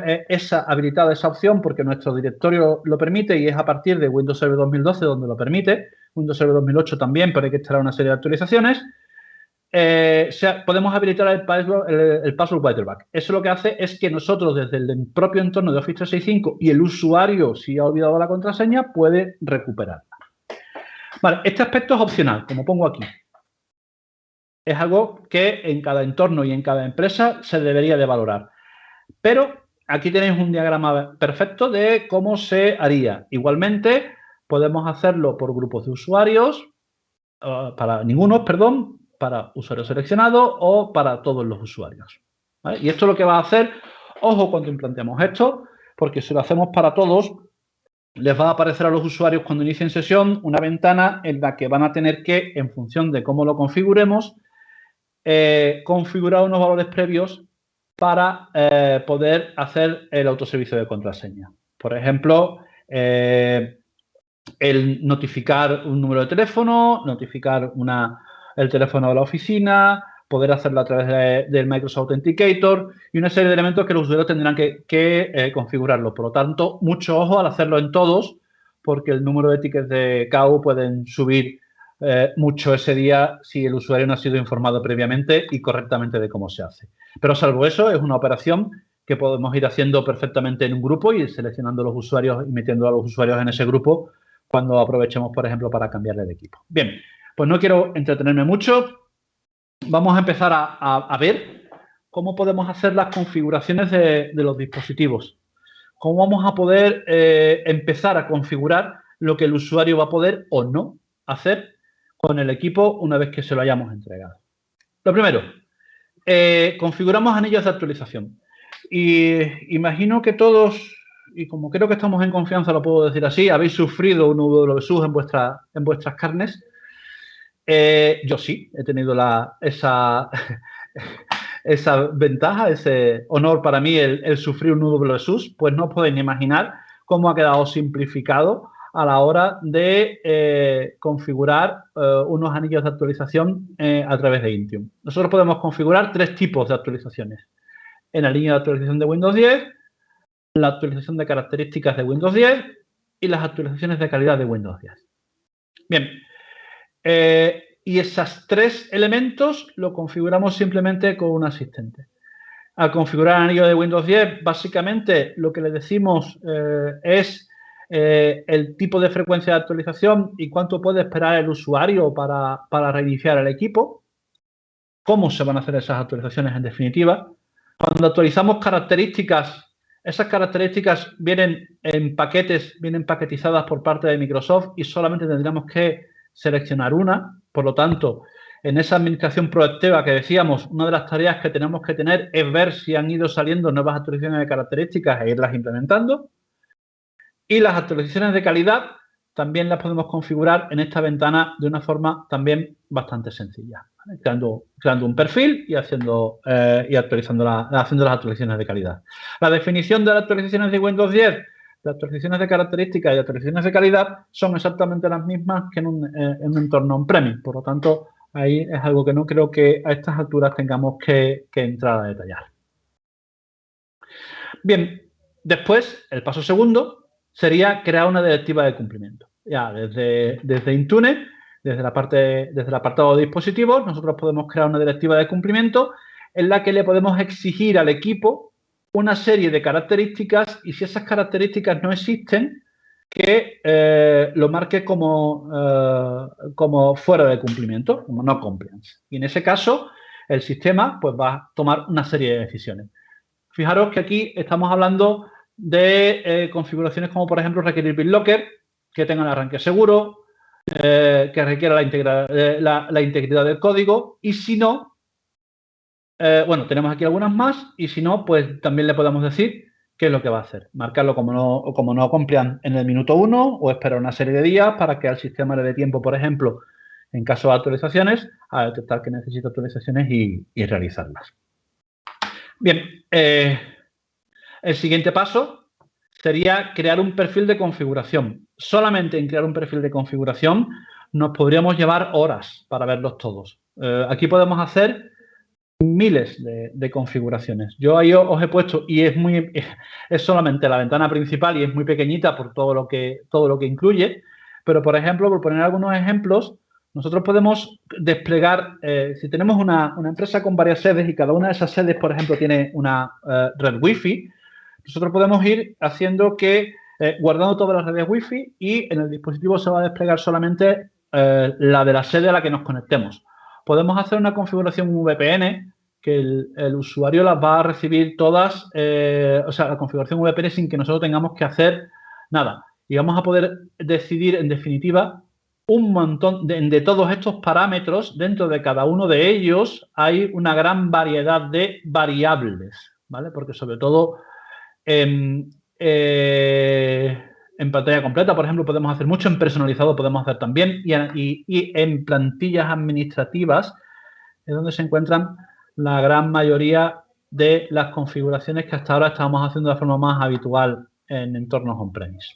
habilitada esa opción porque nuestro directorio lo permite y es a partir de Windows Server 2012 donde lo permite, Windows Server 2008 también, pero hay que instalar una serie de actualizaciones, podemos habilitar el password waterback. Eso lo que hace es que nosotros desde el propio entorno de Office 365 y el usuario, si ha olvidado la contraseña, puede recuperarla. Vale, este aspecto es opcional, como pongo aquí. Es algo que en cada entorno y en cada empresa se debería de valorar. Pero aquí tenéis un diagrama perfecto de cómo se haría. Igualmente, podemos hacerlo por grupos de usuarios, para usuarios seleccionados o para todos los usuarios. ¿Vale? Y esto es lo que va a hacer, ojo cuando implanteemos esto, porque si lo hacemos para todos, les va a aparecer a los usuarios cuando inicien sesión una ventana en la que van a tener que, en función de cómo lo configuremos, configurar unos valores previos para poder hacer el autoservicio de contraseña. Por ejemplo, el notificar un número de teléfono, notificar el teléfono de la oficina, poder hacerlo a través del Microsoft Authenticator y una serie de elementos que los usuarios tendrán que configurarlo. Por lo tanto, mucho ojo al hacerlo en todos, porque el número de tickets de KU pueden subir mucho ese día si el usuario no ha sido informado previamente y correctamente de cómo se hace. Pero salvo eso, es una operación que podemos ir haciendo perfectamente en un grupo y ir seleccionando los usuarios y metiendo a los usuarios en ese grupo cuando aprovechemos, por ejemplo, para cambiarle de equipo. Bien, pues no quiero entretenerme mucho. Vamos a empezar a ver cómo podemos hacer las configuraciones de los dispositivos. Cómo vamos a poder empezar a configurar lo que el usuario va a poder o no hacer con el equipo una vez que se lo hayamos entregado. Lo primero, configuramos anillos de actualización. Y imagino que todos, y como creo que estamos en confianza, lo puedo decir así, habéis sufrido un WSUG en vuestras carnes. Yo sí, he tenido esa ventaja, ese honor para mí el sufrir un WSUG, pues no podéis ni imaginar cómo ha quedado simplificado a la hora de configurar unos anillos de actualización a través de Intune. Nosotros podemos configurar 3 tipos de actualizaciones. En la línea de actualización de Windows 10, la actualización de características de Windows 10 y las actualizaciones de calidad de Windows 10. Bien, y esos 3 elementos lo configuramos simplemente con un asistente. Al configurar el anillo de Windows 10, básicamente lo que le decimos es el tipo de frecuencia de actualización y cuánto puede esperar el usuario para reiniciar el equipo, cómo se van a hacer esas actualizaciones en definitiva. Cuando actualizamos características, esas características vienen en paquetes, vienen paquetizadas por parte de Microsoft y solamente tendríamos que seleccionar una. Por lo tanto, en esa administración proactiva que decíamos, una de las tareas que tenemos que tener es ver si han ido saliendo nuevas actualizaciones de características e irlas implementando. Y las actualizaciones de calidad también las podemos configurar en esta ventana de una forma también bastante sencilla, ¿vale? Creando un perfil y haciendo haciendo las actualizaciones de calidad. La definición de las actualizaciones de Windows 10, de actualizaciones de características y actualizaciones de calidad son exactamente las mismas que en un entorno on-premise. Por lo tanto, ahí es algo que no creo que a estas alturas tengamos que entrar a detallar. Bien, después, el paso segundo sería crear una directiva de cumplimiento. Ya desde Intune, desde el apartado de dispositivos, nosotros podemos crear una directiva de cumplimiento en la que le podemos exigir al equipo una serie de características y si esas características no existen, que lo marque como fuera de cumplimiento, como no compliance. Y en ese caso, el sistema pues, va a tomar una serie de decisiones. Fijaros que aquí estamos hablando de configuraciones como, por ejemplo, requerir BitLocker, que tengan arranque seguro, que requiera la integridad del código y si no, bueno, tenemos aquí algunas más y si no, pues también le podemos decir qué es lo que va a hacer. Marcarlo como no compliant en el minuto 1 o esperar una serie de días para que al sistema le dé tiempo, por ejemplo, en caso de actualizaciones, a detectar que necesita actualizaciones y realizarlas. Bien, el siguiente paso sería crear un perfil de configuración. Solamente en crear un perfil de configuración nos podríamos llevar horas para verlos todos. Aquí podemos hacer miles de configuraciones. Yo ahí os he puesto, y es solamente la ventana principal y es muy pequeñita por todo lo que incluye, pero por ejemplo, por poner algunos ejemplos, nosotros podemos desplegar, si tenemos una empresa con varias sedes y cada una de esas sedes, por ejemplo, tiene una red Wi-Fi, nosotros podemos ir haciendo que, guardando todas las redes Wi-Fi y en el dispositivo se va a desplegar solamente la de la sede a la que nos conectemos. Podemos hacer una configuración VPN que el usuario las va a recibir todas, o sea, la configuración VPN sin que nosotros tengamos que hacer nada. Y vamos a poder decidir, en definitiva, un montón de todos estos parámetros. Dentro de cada uno de ellos hay una gran variedad de variables, ¿vale? Porque sobre todo en pantalla completa, por ejemplo, podemos hacer mucho, en personalizado podemos hacer también y en plantillas administrativas es donde se encuentran la gran mayoría de las configuraciones que hasta ahora estábamos haciendo de forma más habitual en entornos on-premise.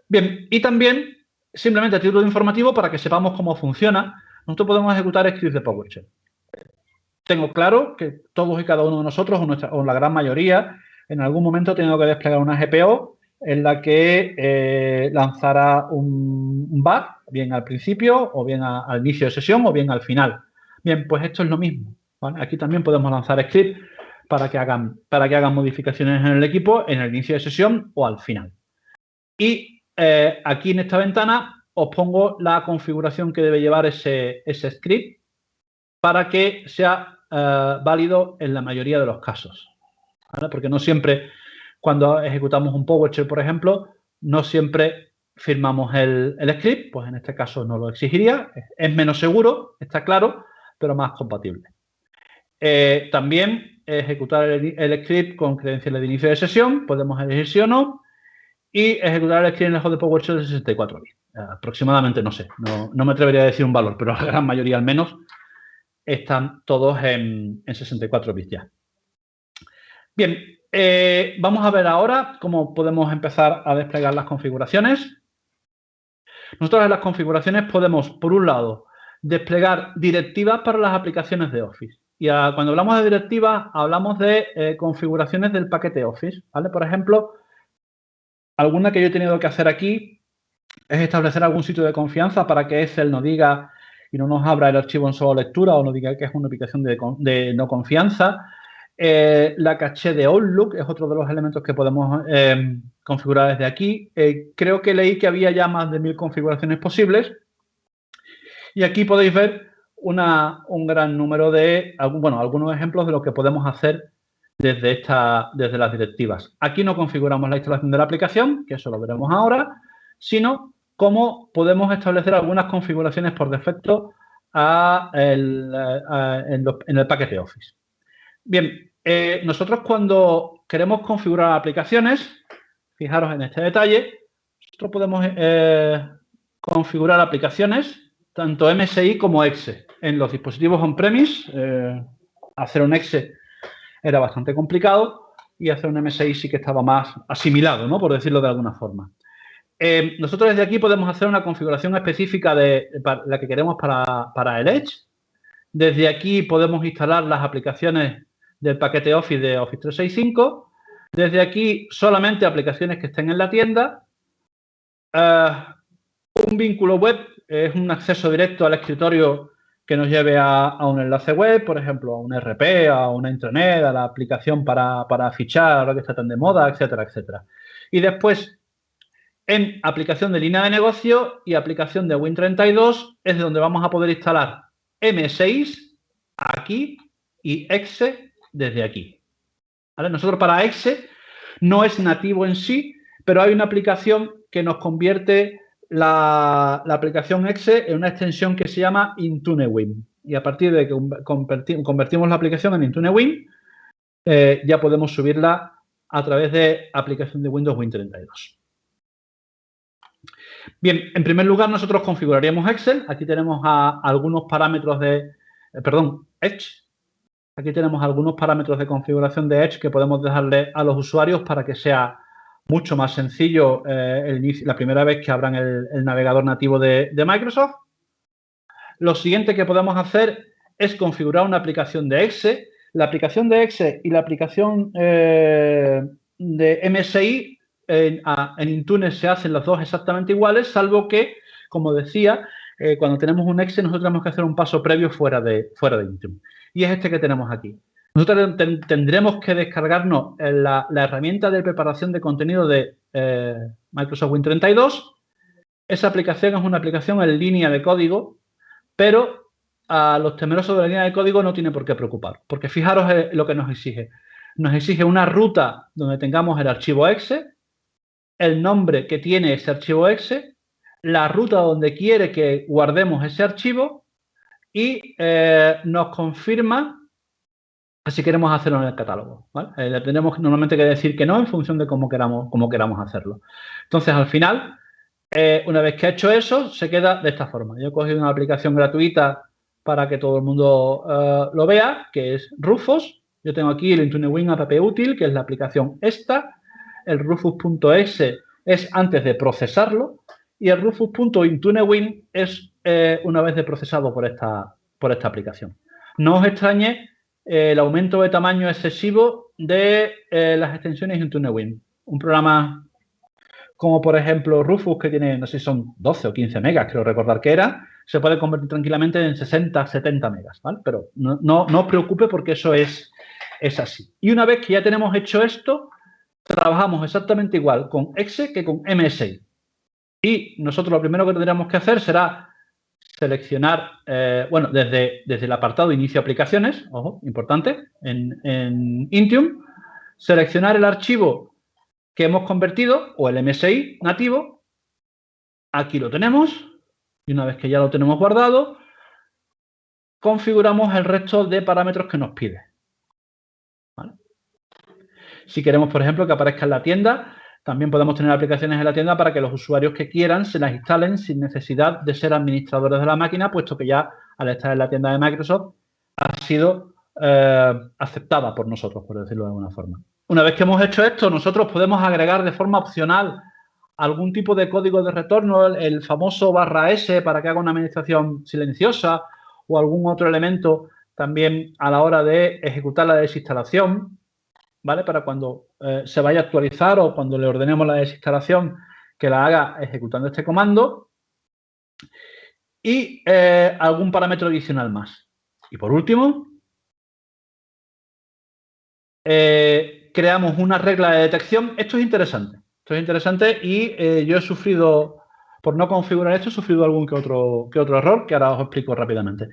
Bien, y también, simplemente a título informativo, para que sepamos cómo funciona, nosotros podemos ejecutar scripts de PowerShell. Tengo claro que todos y cada uno de nosotros, o la gran mayoría, en algún momento tengo que desplegar una GPO en la que lanzara un bug, bien al principio, o bien al inicio de sesión, o bien al final. Bien, pues esto es lo mismo, ¿vale? Aquí también podemos lanzar scripts para que hagan modificaciones en el equipo en el inicio de sesión o al final. Y aquí en esta ventana os pongo la configuración que debe llevar ese script para que sea válido en la mayoría de los casos, ¿vale? Porque no siempre, cuando ejecutamos un PowerShell, por ejemplo, no siempre firmamos el script, pues en este caso no lo exigiría. Es menos seguro, está claro, pero más compatible. También ejecutar el script con credenciales de inicio de sesión, podemos elegir sí o no, y ejecutar el script en el host de PowerShell de 64 bits. Aproximadamente, no sé, no me atrevería a decir un valor, pero la gran mayoría al menos están todos en 64 bits ya. Bien, vamos a ver ahora cómo podemos empezar a desplegar las configuraciones. Nosotros en las configuraciones podemos, por un lado, desplegar directivas para las aplicaciones de Office. Y cuando hablamos de directivas, hablamos de configuraciones del paquete Office, ¿vale? Por ejemplo, alguna que yo he tenido que hacer aquí es establecer algún sitio de confianza para que Excel nos diga y no nos abra el archivo en solo lectura o nos diga que es una aplicación de no confianza. La caché de Outlook es otro de los elementos que podemos configurar desde aquí. Creo que leí que había ya más de 1000 configuraciones posibles. Y aquí podéis ver un gran número de, algunos ejemplos de lo que podemos hacer desde las directivas. Aquí no configuramos la instalación de la aplicación, que eso lo veremos ahora, sino cómo podemos establecer algunas configuraciones por defecto en el paquete Office. Bien, nosotros cuando queremos configurar aplicaciones, fijaros en este detalle, nosotros podemos configurar aplicaciones, tanto MSI como exe. En los dispositivos on-premise, hacer un exe era bastante complicado y hacer un MSI sí que estaba más asimilado, ¿no? Por decirlo de alguna forma. Nosotros desde aquí podemos hacer una configuración específica de la que queremos para el Edge. Desde aquí podemos instalar las aplicaciones del paquete Office de Office 365. Desde aquí solamente aplicaciones que estén en la tienda. Un vínculo web es un acceso directo al escritorio que nos lleve a un enlace web, por ejemplo, a un RP, a una intranet, a la aplicación para fichar, ahora que está tan de moda, etcétera, etcétera. Y después, en aplicación de línea de negocio y aplicación de Win32 es donde vamos a poder instalar M6 aquí y exe desde aquí. ¿Vale? Nosotros para exe no es nativo en sí, pero hay una aplicación que nos convierte la aplicación exe en una extensión que se llama IntuneWin. Y a partir de que convertimos la aplicación en IntuneWin, ya podemos subirla a través de aplicación de Windows Win32. Bien, en primer lugar nosotros configuraríamos Excel. Aquí tenemos algunos parámetros de, Edge. Aquí tenemos algunos parámetros de configuración de Edge que podemos dejarle a los usuarios para que sea mucho más sencillo la primera vez que abran el navegador nativo de Microsoft. Lo siguiente que podemos hacer es configurar una aplicación de exe. La aplicación de exe y la aplicación de MSI en Intune se hacen las dos exactamente iguales, salvo que, como decía, cuando tenemos un exe nosotros tenemos que hacer un paso previo fuera de Intune. Y es este que tenemos aquí. Nosotros tendremos que descargarnos la herramienta de preparación de contenido de Microsoft Win32. Esa aplicación es una aplicación en línea de código, pero a los temerosos de la línea de código no tiene por qué preocupar, porque fijaros lo que nos exige. Nos exige una ruta donde tengamos el archivo exe, el nombre que tiene ese archivo exe, la ruta donde quiere que guardemos ese archivo y nos confirma si queremos hacerlo en el catálogo, ¿vale? Le tenemos normalmente que decir que no en función de cómo queramos hacerlo. Entonces, al final, una vez que ha hecho eso, se queda de esta forma. Yo he cogido una aplicación gratuita para que todo el mundo lo vea, que es Rufus. Yo tengo aquí el IntuneWin App Útil, que es la aplicación esta. El Rufus.exe es antes de procesarlo. Y el Rufus.IntuneWin es una vez de procesado por esta aplicación. No os extrañe el aumento de tamaño excesivo de las extensiones IntuneWin. Un programa como por ejemplo Rufus, que tiene, no sé si son 12 o 15 megas, creo recordar que era, se puede convertir tranquilamente en 60, 70 megas, ¿vale? Pero no os preocupe porque eso es así. Y una vez que ya tenemos hecho esto, trabajamos exactamente igual con exe que con MSI. Y nosotros lo primero que tendríamos que hacer será seleccionar, bueno, desde el apartado Inicio aplicaciones, ojo, importante, en Intune, seleccionar el archivo que hemos convertido, o el MSI nativo. Aquí lo tenemos. Y una vez que ya lo tenemos guardado, configuramos el resto de parámetros que nos pide. ¿Vale? Si queremos, por ejemplo, que aparezca en la tienda, también podemos tener aplicaciones en la tienda para que los usuarios que quieran se las instalen sin necesidad de ser administradores de la máquina, puesto que ya al estar en la tienda de Microsoft ha sido aceptada por nosotros, por decirlo de alguna forma. Una vez que hemos hecho esto, nosotros podemos agregar de forma opcional algún tipo de código de retorno, el famoso /S para que haga una administración silenciosa o algún otro elemento también a la hora de ejecutar la desinstalación, ¿vale? Para cuando se vaya a actualizar o cuando le ordenemos la desinstalación que la haga ejecutando este comando y algún parámetro adicional más. Y por último, creamos una regla de detección. Esto es interesante y yo he sufrido, por no configurar esto, he sufrido algún que otro error que ahora os explico rápidamente.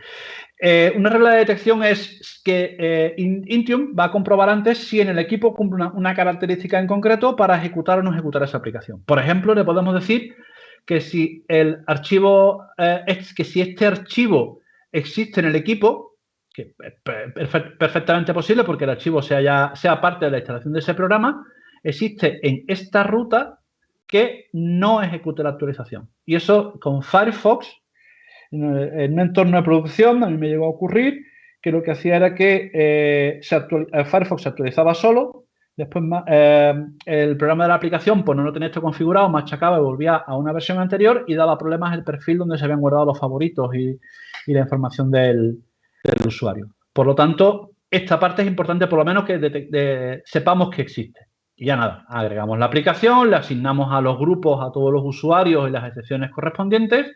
Una regla de detección es que Intune va a comprobar antes si en el equipo cumple una característica en concreto para ejecutar o no ejecutar esa aplicación. Por ejemplo, le podemos decir que si el archivo, si este archivo existe en el equipo, que es perfectamente posible porque el archivo sea parte de la instalación de ese programa, existe en esta ruta que no ejecute la actualización. Y eso con Firefox, en un entorno de producción, a mí me llegó a ocurrir que lo que hacía era que Firefox se actualizaba solo, después el programa de la aplicación, por no tener esto configurado, machacaba y volvía a una versión anterior y daba problemas el perfil donde se habían guardado los favoritos y la información del usuario. Por lo tanto, esta parte es importante por lo menos que sepamos que existe. Y ya nada, agregamos la aplicación, le asignamos a los grupos, a todos los usuarios y las excepciones correspondientes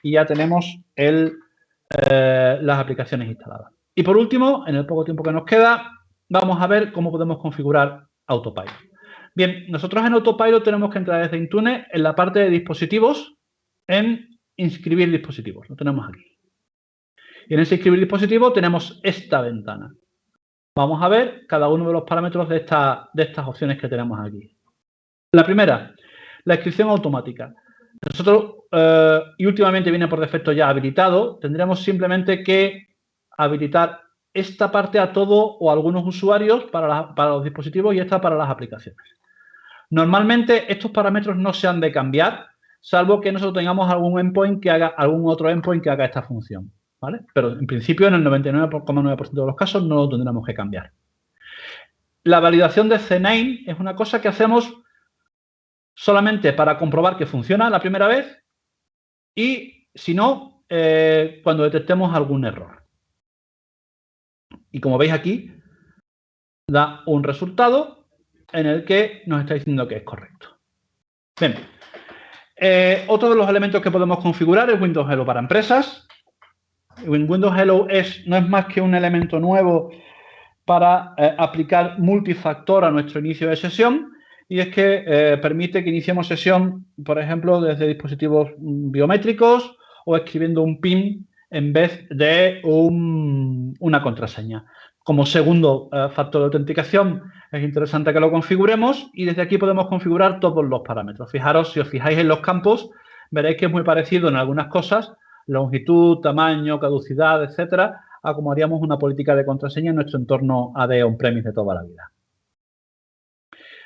y ya tenemos las aplicaciones instaladas. Y por último, en el poco tiempo que nos queda, vamos a ver cómo podemos configurar Autopilot. Bien, nosotros en Autopilot tenemos que entrar desde Intune en la parte de dispositivos, en inscribir dispositivos. Lo tenemos aquí. Y en ese inscribir dispositivo tenemos esta ventana. Vamos a ver cada uno de los parámetros de estas opciones que tenemos aquí. La primera, la inscripción automática. Nosotros, y últimamente viene por defecto ya habilitado, tendremos simplemente que habilitar esta parte a todo o a algunos usuarios para los dispositivos y esta para las aplicaciones. Normalmente estos parámetros no se han de cambiar, salvo que nosotros tengamos algún otro endpoint que haga esta función, ¿vale? Pero en principio en el 99,9% de los casos no lo tendremos que cambiar. La validación de CNAME es una cosa que hacemos solamente para comprobar que funciona la primera vez y, si no, cuando detectemos algún error. Y como veis aquí, da un resultado en el que nos está diciendo que es correcto. Bien. Otro de los elementos que podemos configurar es Windows Hello para empresas. Windows Hello no es más que un elemento nuevo para aplicar multifactor a nuestro inicio de sesión. Y es que permite que iniciemos sesión, por ejemplo, desde dispositivos biométricos o escribiendo un PIN en vez de una contraseña. Como segundo factor de autenticación, es interesante que lo configuremos y desde aquí podemos configurar todos los parámetros. Fijaros, si os fijáis en los campos, veréis que es muy parecido en algunas cosas, longitud, tamaño, caducidad, etcétera, a como haríamos una política de contraseña en nuestro entorno AD on-premise de toda la vida.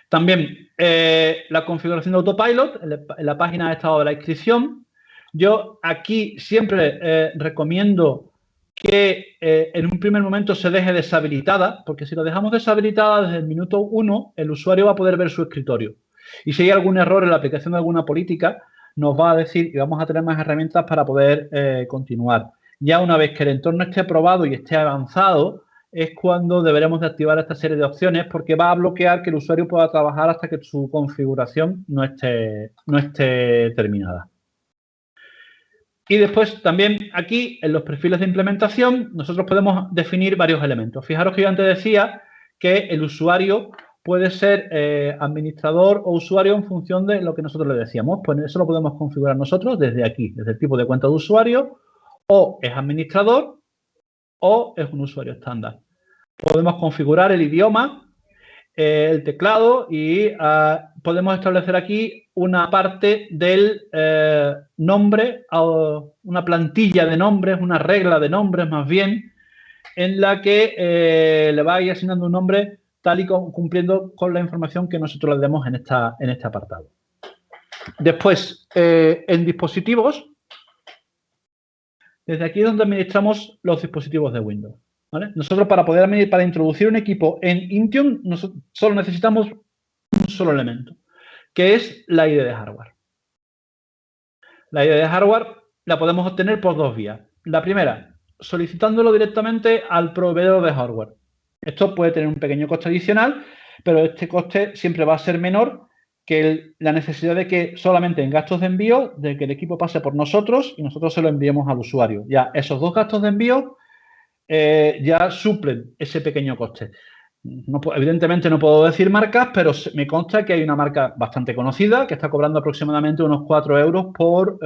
También la configuración de Autopilot, en la página de estado de la inscripción. Yo aquí siempre recomiendo que en un primer momento se deje deshabilitada, porque si lo dejamos deshabilitada desde el minuto 1, el usuario va a poder ver su escritorio. Y si hay algún error en la aplicación de alguna política, nos va a decir y vamos a tener más herramientas para poder continuar. Ya una vez que el entorno esté probado y esté avanzado, es cuando deberemos de activar esta serie de opciones porque va a bloquear que el usuario pueda trabajar hasta que su configuración no esté terminada. Y después también aquí en los perfiles de implementación nosotros podemos definir varios elementos. Fijaros que yo antes decía que el usuario puede ser administrador o usuario en función de lo que nosotros le decíamos. Pues eso lo podemos configurar nosotros desde aquí, desde el tipo de cuenta de usuario, o es administrador o es un usuario estándar. Podemos configurar el idioma, el teclado y podemos establecer aquí una parte del nombre, una plantilla de nombres, una regla de nombres más bien, en la que le va a ir asignando un nombre tal y cumpliendo con la información que nosotros le demos en este apartado. Después, en dispositivos, desde aquí es donde administramos los dispositivos de Windows, ¿vale? Nosotros para introducir un equipo en Intune solo necesitamos un solo elemento, que es la ID de hardware. La ID de hardware la podemos obtener por dos vías. La primera, solicitándolo directamente al proveedor de hardware. Esto puede tener un pequeño coste adicional, pero este coste siempre va a ser menor que la necesidad de que solamente en gastos de envío, de que el equipo pase por nosotros y nosotros se lo enviemos al usuario. Ya esos dos gastos de envío ya suplen ese pequeño coste. Evidentemente no puedo decir marcas, pero me consta que hay una marca bastante conocida que está cobrando aproximadamente unos 4 euros por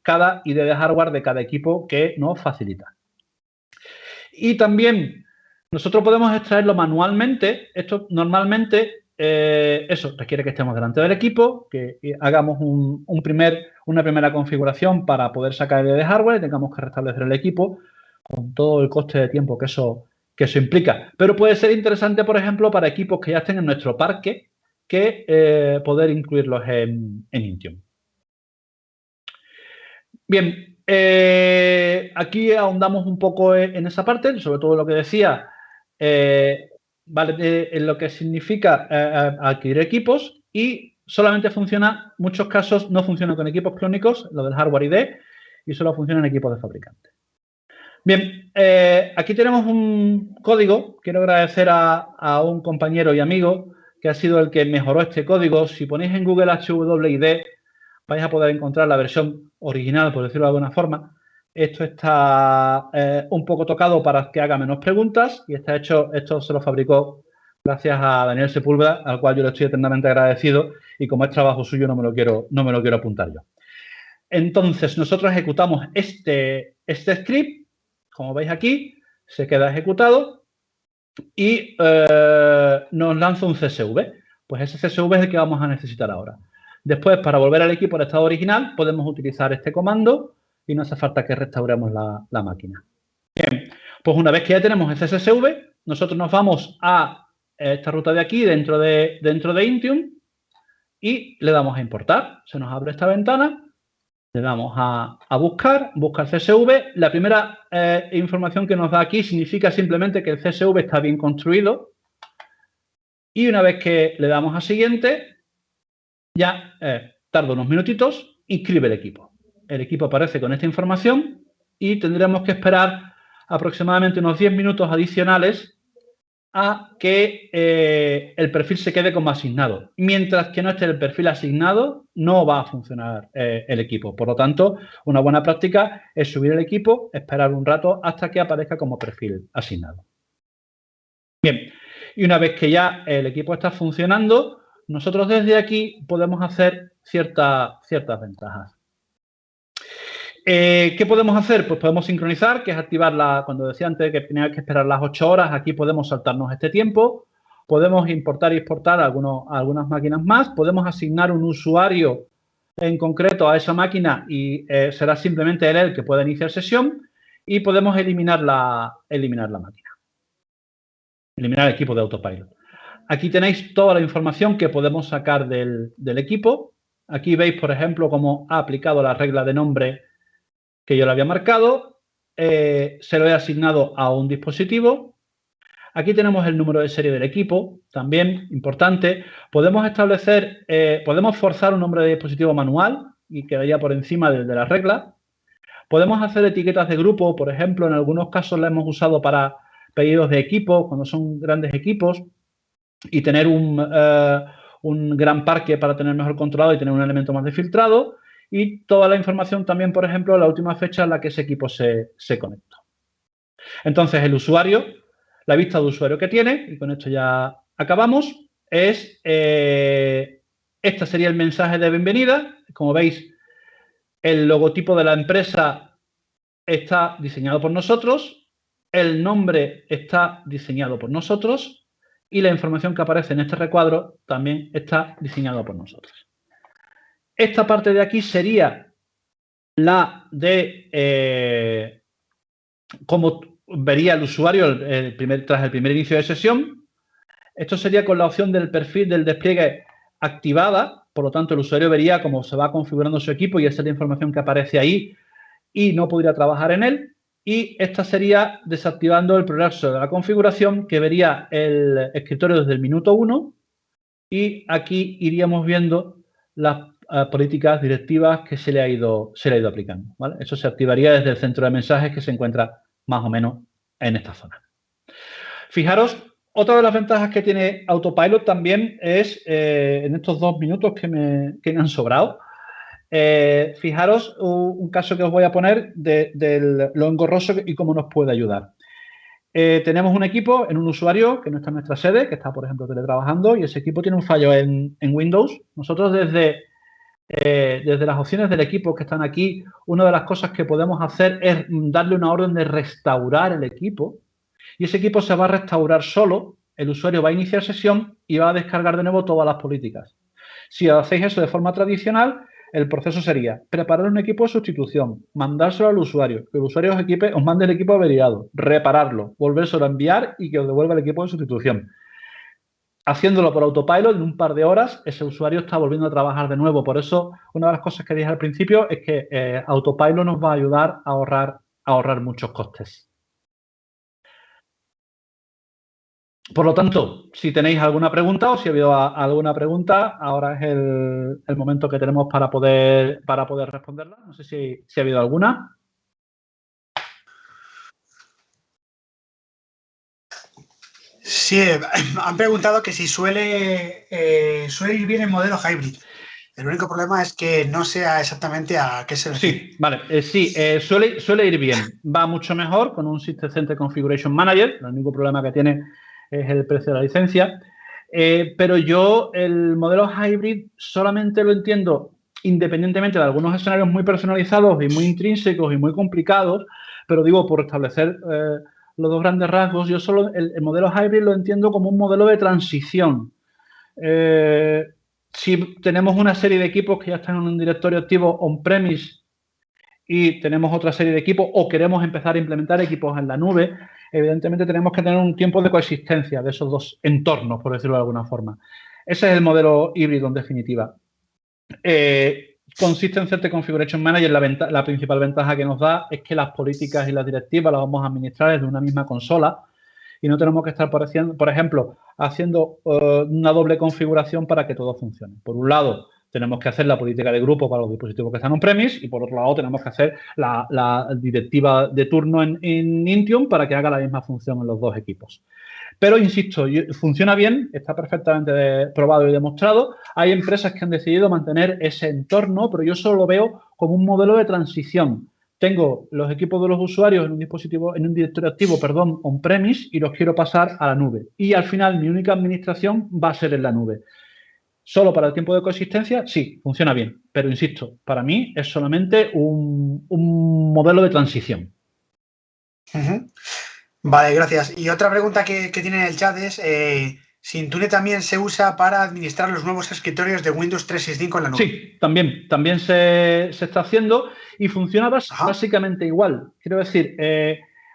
cada ID de hardware de cada equipo que nos facilita. Y también nosotros podemos extraerlo manualmente. Esto normalmente eso requiere que estemos delante del equipo, que hagamos una primera configuración para poder sacar el ID de hardware y tengamos que restablecer el equipo con todo el coste de tiempo que eso implica. Pero puede ser interesante, por ejemplo, para equipos que ya estén en nuestro parque que poder incluirlos en Intune. Bien, aquí ahondamos un poco en esa parte, sobre todo lo que decía, vale, en lo que significa adquirir equipos, y solamente funciona, en muchos casos no funciona con equipos clónicos, lo del hardware ID, y solo funciona en equipos de fabricante. Bien, aquí tenemos un código. Quiero agradecer a un compañero y amigo que ha sido el que mejoró este código. Si ponéis en Google HWID, vais a poder encontrar la versión original, por decirlo de alguna forma. Esto está un poco tocado para que haga menos preguntas, y está hecho, esto se lo fabricó gracias a Daniel Sepúlveda, al cual yo le estoy eternamente agradecido, y como es trabajo suyo no me lo quiero apuntar yo. Entonces, nosotros ejecutamos este script, como veis aquí, se queda ejecutado y nos lanza un CSV. Pues ese CSV es el que vamos a necesitar ahora. Después, para volver al equipo en estado original, podemos utilizar este comando y no hace falta que restauremos la máquina. Bien, pues una vez que ya tenemos ese CSV, nosotros nos vamos a esta ruta de aquí dentro de Intune y le damos a importar. Se nos abre esta ventana. Le damos a buscar CSV. La primera información que nos da aquí significa simplemente que el CSV está bien construido. Y una vez que le damos a siguiente, ya tarda unos minutitos, inscribe el equipo. El equipo aparece con esta información y tendremos que esperar aproximadamente unos 10 minutos adicionales a que el perfil se quede como asignado. Mientras que no esté el perfil asignado, no va a funcionar el equipo. Por lo tanto, una buena práctica es subir el equipo, esperar un rato hasta que aparezca como perfil asignado. Bien, y una vez que ya el equipo está funcionando, nosotros desde aquí podemos hacer ciertas ventajas. ¿Qué podemos hacer? Pues podemos sincronizar, que es activar cuando decía antes que tenía que esperar las 8 horas, aquí podemos saltarnos este tiempo. Podemos importar y exportar algunas máquinas más. Podemos asignar un usuario en concreto a esa máquina y será simplemente él el que pueda iniciar sesión. Y podemos eliminar la máquina. Eliminar el equipo de Autopilot. Aquí tenéis toda la información que podemos sacar del equipo. Aquí veis, por ejemplo, cómo ha aplicado la regla de nombre que yo le había marcado, se lo he asignado a un dispositivo. Aquí tenemos el número de serie del equipo, también importante. Podemos establecer, podemos forzar un nombre de dispositivo manual y quedaría por encima de la regla. Podemos hacer etiquetas de grupo, por ejemplo, en algunos casos la hemos usado para pedidos de equipo, cuando son grandes equipos, y tener un gran parque para tener mejor controlado y tener un elemento más de filtrado. Y toda la información también, por ejemplo, la última fecha en la que ese equipo se conectó. Entonces, el usuario, la vista de usuario que tiene, y con esto ya acabamos, es, este sería el mensaje de bienvenida. Como veis, el logotipo de la empresa está diseñado por nosotros, el nombre está diseñado por nosotros y la información que aparece en este recuadro también está diseñado por nosotros. Esta parte de aquí sería la de cómo vería el usuario tras el primer inicio de sesión. Esto sería con la opción del perfil del despliegue activada. Por lo tanto, el usuario vería cómo se va configurando su equipo y esa es la información que aparece ahí y no podría trabajar en él. Y esta sería desactivando el progreso de la configuración, que vería el escritorio desde el minuto 1 y aquí iríamos viendo las políticas directivas que se le ha ido aplicando, ¿vale? Eso se activaría desde el centro de mensajes que se encuentra más o menos en esta zona. Fijaros, otra de las ventajas que tiene Autopilot también es, en estos 2 minutos que me han sobrado, fijaros un caso que os voy a poner de lo engorroso y cómo nos puede ayudar. Tenemos un equipo en un usuario que no está en nuestra sede, que está, por ejemplo, teletrabajando, y ese equipo tiene un fallo en Windows. Nosotros desde las opciones del equipo que están aquí, una de las cosas que podemos hacer es darle una orden de restaurar el equipo, y ese equipo se va a restaurar solo, el usuario va a iniciar sesión y va a descargar de nuevo todas las políticas. Si hacéis eso de forma tradicional, el proceso sería preparar un equipo de sustitución, mandárselo al usuario, que el usuario os mande el equipo averiado, repararlo, volvérselo a enviar y que os devuelva el equipo de sustitución. haciéndolo por autopilot, en un par de horas, ese usuario está volviendo a trabajar de nuevo. Por eso, una de las cosas que dije al principio es que autopilot nos va a ayudar a ahorrar muchos costes. Por lo tanto, si tenéis alguna pregunta o si ha habido alguna pregunta, ahora es el momento que tenemos para poder responderla. No sé si ha habido alguna. Sí, han preguntado que si suele ir bien el modelo hybrid. El único problema es que no sea exactamente a qué se refiere. Sí, vale. Suele ir bien. Va mucho mejor con un System Center Configuration Manager. El único problema que tiene es el precio de la licencia. Pero yo el modelo hybrid solamente lo entiendo independientemente de algunos escenarios muy personalizados y muy intrínsecos y muy complicados, pero digo, por establecer los dos grandes rasgos, yo solo el modelo hybrid lo entiendo como un modelo de transición. Si tenemos una serie de equipos que ya están en un directorio activo on-premise y tenemos otra serie de equipos o queremos empezar a implementar equipos en la nube, evidentemente tenemos que tener un tiempo de coexistencia de esos dos entornos, por decirlo de alguna forma. Ese es el modelo híbrido en definitiva. Con System Center Configuration Manager la principal ventaja que nos da es que las políticas y las directivas las vamos a administrar desde una misma consola y no tenemos que estar, por ejemplo, haciendo una doble configuración para que todo funcione. Por un lado, tenemos que hacer la política de grupo para los dispositivos que están on-premise y por otro lado tenemos que hacer la directiva de turno en Intune para que haga la misma función en los dos equipos. Pero, insisto, funciona bien, está perfectamente probado y demostrado. Hay empresas que han decidido mantener ese entorno, pero yo solo lo veo como un modelo de transición. Tengo los equipos de los usuarios en un directorio activo, on-premise, y los quiero pasar a la nube. Y al final mi única administración va a ser en la nube. Solo para el tiempo de coexistencia, sí, funciona bien. Pero, insisto, para mí es solamente un modelo de transición. Vale, gracias. Y otra pregunta que tiene en el chat es si Intune también se usa para administrar los nuevos escritorios de Windows 365 en la nube. Sí, también se está haciendo y funciona básicamente igual. Quiero decir,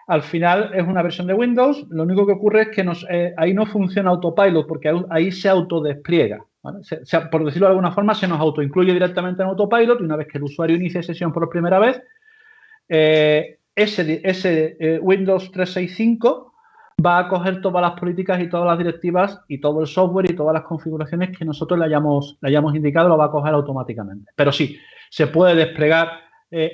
al final es una versión de Windows, lo único que ocurre es que ahí no funciona Autopilot porque ahí se autodespliega. ¿Vale? Por decirlo de alguna forma, se nos autoincluye directamente en Autopilot y una vez que el usuario inicie sesión por primera vez, ese Windows 365 va a coger todas las políticas y todas las directivas y todo el software y todas las configuraciones que nosotros le hayamos indicado, lo va a coger automáticamente. Pero sí, se puede desplegar,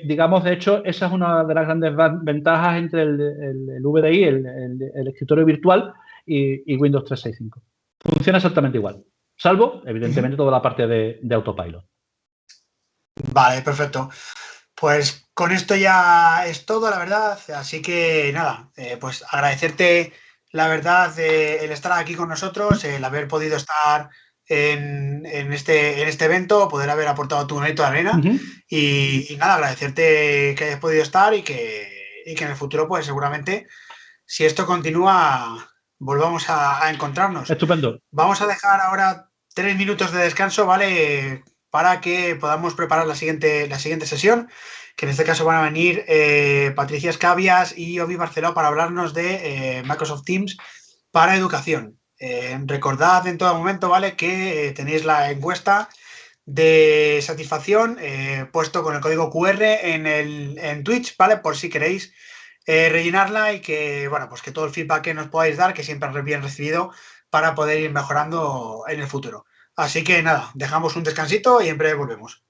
digamos, de hecho, esa es una de las grandes ventajas entre el VDI, el escritorio virtual y Windows 365. Funciona exactamente igual, salvo, evidentemente, toda la parte de autopilot. Vale, perfecto. Pues con esto ya es todo, la verdad. Así que nada, pues agradecerte la verdad el estar aquí con nosotros, el haber podido estar en este evento, poder haber aportado tu granito de arena y nada, agradecerte que hayas podido estar y que en el futuro pues seguramente si esto continúa volvamos a encontrarnos. Estupendo. Vamos a dejar ahora 3 minutos de descanso, ¿vale? Para que podamos preparar la siguiente sesión, que en este caso van a venir Patricia Escabias y Ovi Barceló para hablarnos de Microsoft Teams para educación. Recordad en todo momento, ¿vale? Que tenéis la encuesta de satisfacción puesto con el código QR en Twitch, ¿vale? Por si queréis rellenarla y que, bueno, pues que todo el feedback que nos podáis dar, que siempre es bien recibido para poder ir mejorando en el futuro. Así que nada, dejamos un descansito y en breve volvemos.